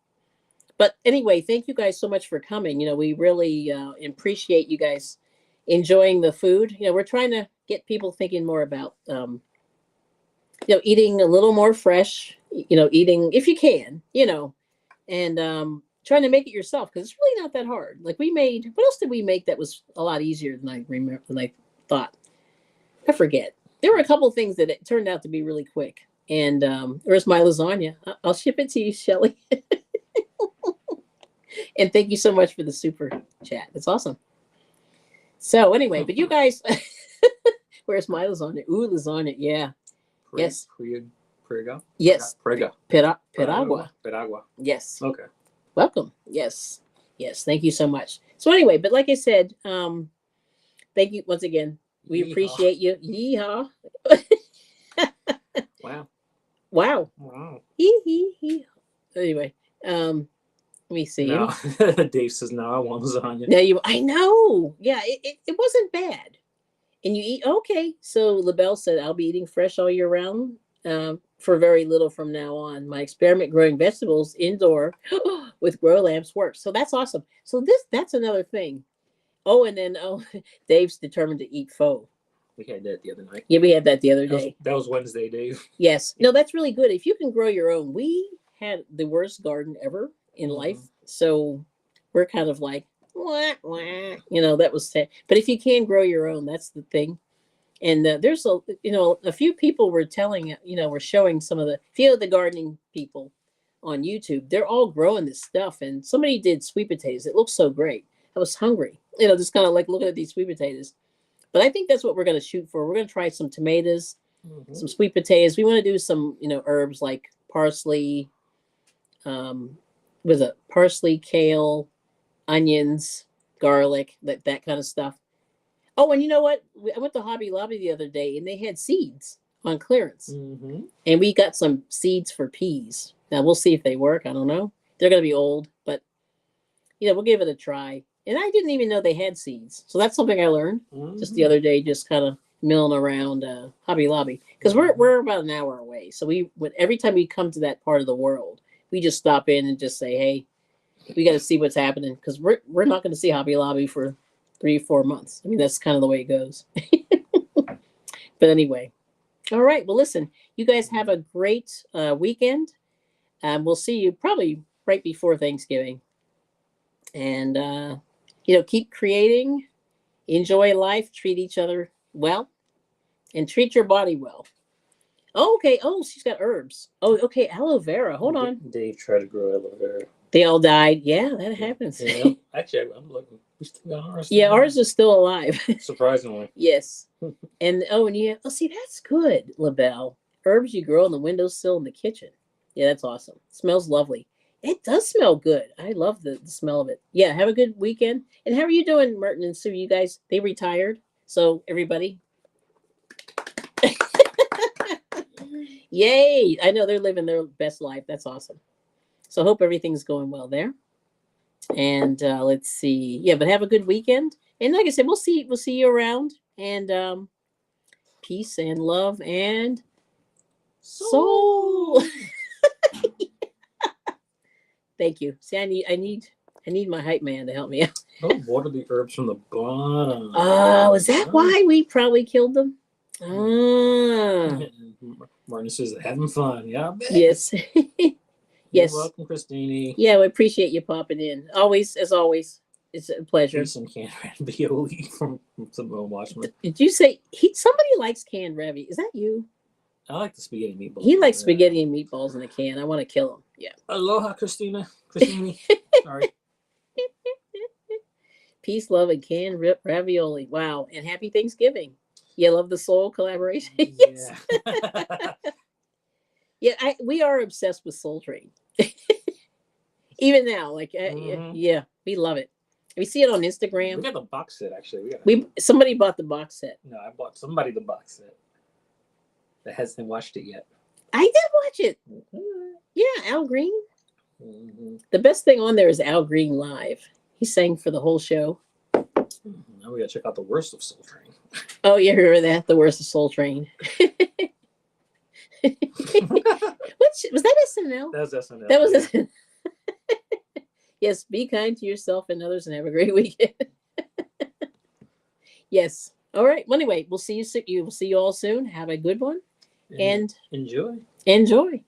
But anyway, thank you guys so much for coming. We really appreciate you guys enjoying the food. We're trying to get people thinking more about, eating a little more fresh, eating if you can, and trying to make it yourself because it's really not that hard. Like what else did we make that was a lot easier than I remember, than I thought? I forget. There were a couple of things that it turned out to be really quick. And there's my lasagna. I'll ship it to you, Shelly. And thank you so much for the super chat. That's awesome. So anyway, but you guys, where's my lasagna? Ooh, lasagna. Yeah. Yes. Prega? Yes. Prega. Piragua. Piragua. Yes. Okay. Welcome. Yes. Yes. Thank you so much. So anyway, but like I said, thank you once again. We appreciate you. Yeehaw. Wow. Wow. Wow. Anyway, let me see. No. Dave says, no, I want lasagna. No, I know. Yeah, it wasn't bad. And you eat, okay. So LaBelle said, I'll be eating fresh all year round for very little from now on. My experiment growing vegetables indoor with grow lamps works. So that's awesome. So that's another thing. Oh, and then, Dave's determined to eat pho. We had that the other night. Yeah, we had that the other day. That was Wednesday, Dave. Yes. No, that's really good. If you can grow your own. We had the worst garden ever in life. So we're kind of like, wah, wah. That was sad. But if you can grow your own, that's the thing. And there's a few people were telling, we're showing some of the gardening people on YouTube. They're all growing this stuff. And somebody did sweet potatoes. It looks so great. I was hungry, just kind of like looking at these sweet potatoes. But I think that's what we're going to shoot for. We're going to try some tomatoes, some sweet potatoes. We want to do some, herbs like parsley, parsley, kale, onions, garlic, that kind of stuff. Oh, and you know what? I went to Hobby Lobby the other day, and they had seeds on clearance. Mm-hmm. And we got some seeds for peas. Now, we'll see if they work. I don't know. They're going to be old, but, we'll give it a try. And I didn't even know they had seeds. So that's something I learned just the other day, just kind of milling around Hobby Lobby. Because we're about an hour away. So every time we come to that part of the world, we just stop in and just say, hey, we got to see what's happening. Because we're not going to see Hobby Lobby for 3-4 months. I mean, that's kind of the way it goes. But anyway. All right. Well, listen, you guys have a great weekend. We'll see you probably right before Thanksgiving. And, keep creating, enjoy life, treat each other well, and treat your body well. Oh, okay. Oh, she's got herbs. Oh, okay. Aloe vera. Hold on. Dave tried to grow aloe vera. They all died. Yeah, that happens. Yeah. Actually, I'm looking. We still got ours. Yeah, ours is still alive. Surprisingly. Yes. And see, that's good, LaBelle. Herbs you grow on the windowsill in the kitchen. Yeah, that's awesome. Smells lovely. It does smell good. I love the smell of it. Yeah, have a good weekend. And how are you doing, Merton and Sue? You guys, they retired. So everybody. Yay. I know they're living their best life. That's awesome. So hope everything's going well there. And let's see. Yeah, but have a good weekend. And like I said, we'll see you around. And peace and love and soul. Thank you. See, I need my hype man to help me out. Don't water the herbs from the bottom. Oh, is that why we probably killed them? Martin says having fun. Yeah. Yes. Yes. You're welcome, Christine. Yeah, we appreciate you popping in. Always, as always, it's a pleasure. Some canned ravioli from some Watchman. Did you say somebody likes canned ravioli? Is that you? I like the spaghetti meatballs. He likes spaghetti and meatballs in a can. I want to kill him. Yeah. Aloha, Christine. Sorry. Peace, love, and canned ravioli. Wow. And happy Thanksgiving. You love the soul collaboration? Yes. Yeah, we are obsessed with Soul Train. Even now, like yeah, we love it. We see it on Instagram. We got the box set actually. Somebody bought the box set. No, I bought somebody the box set that hasn't watched it yet. I did watch it. Yeah, Al Green. The best thing on there is Al Green live. He sang for the whole show. Now we gotta check out the worst of Soul Train. Oh yeah, remember that? The worst of Soul Train. Was that SNL? That was SNL. That was SNL. Yes, be kind to yourself and others and have a great weekend. Yes. All right. Well, anyway, we'll see you. We'll see you all soon. Have a good one. And enjoy. Enjoy.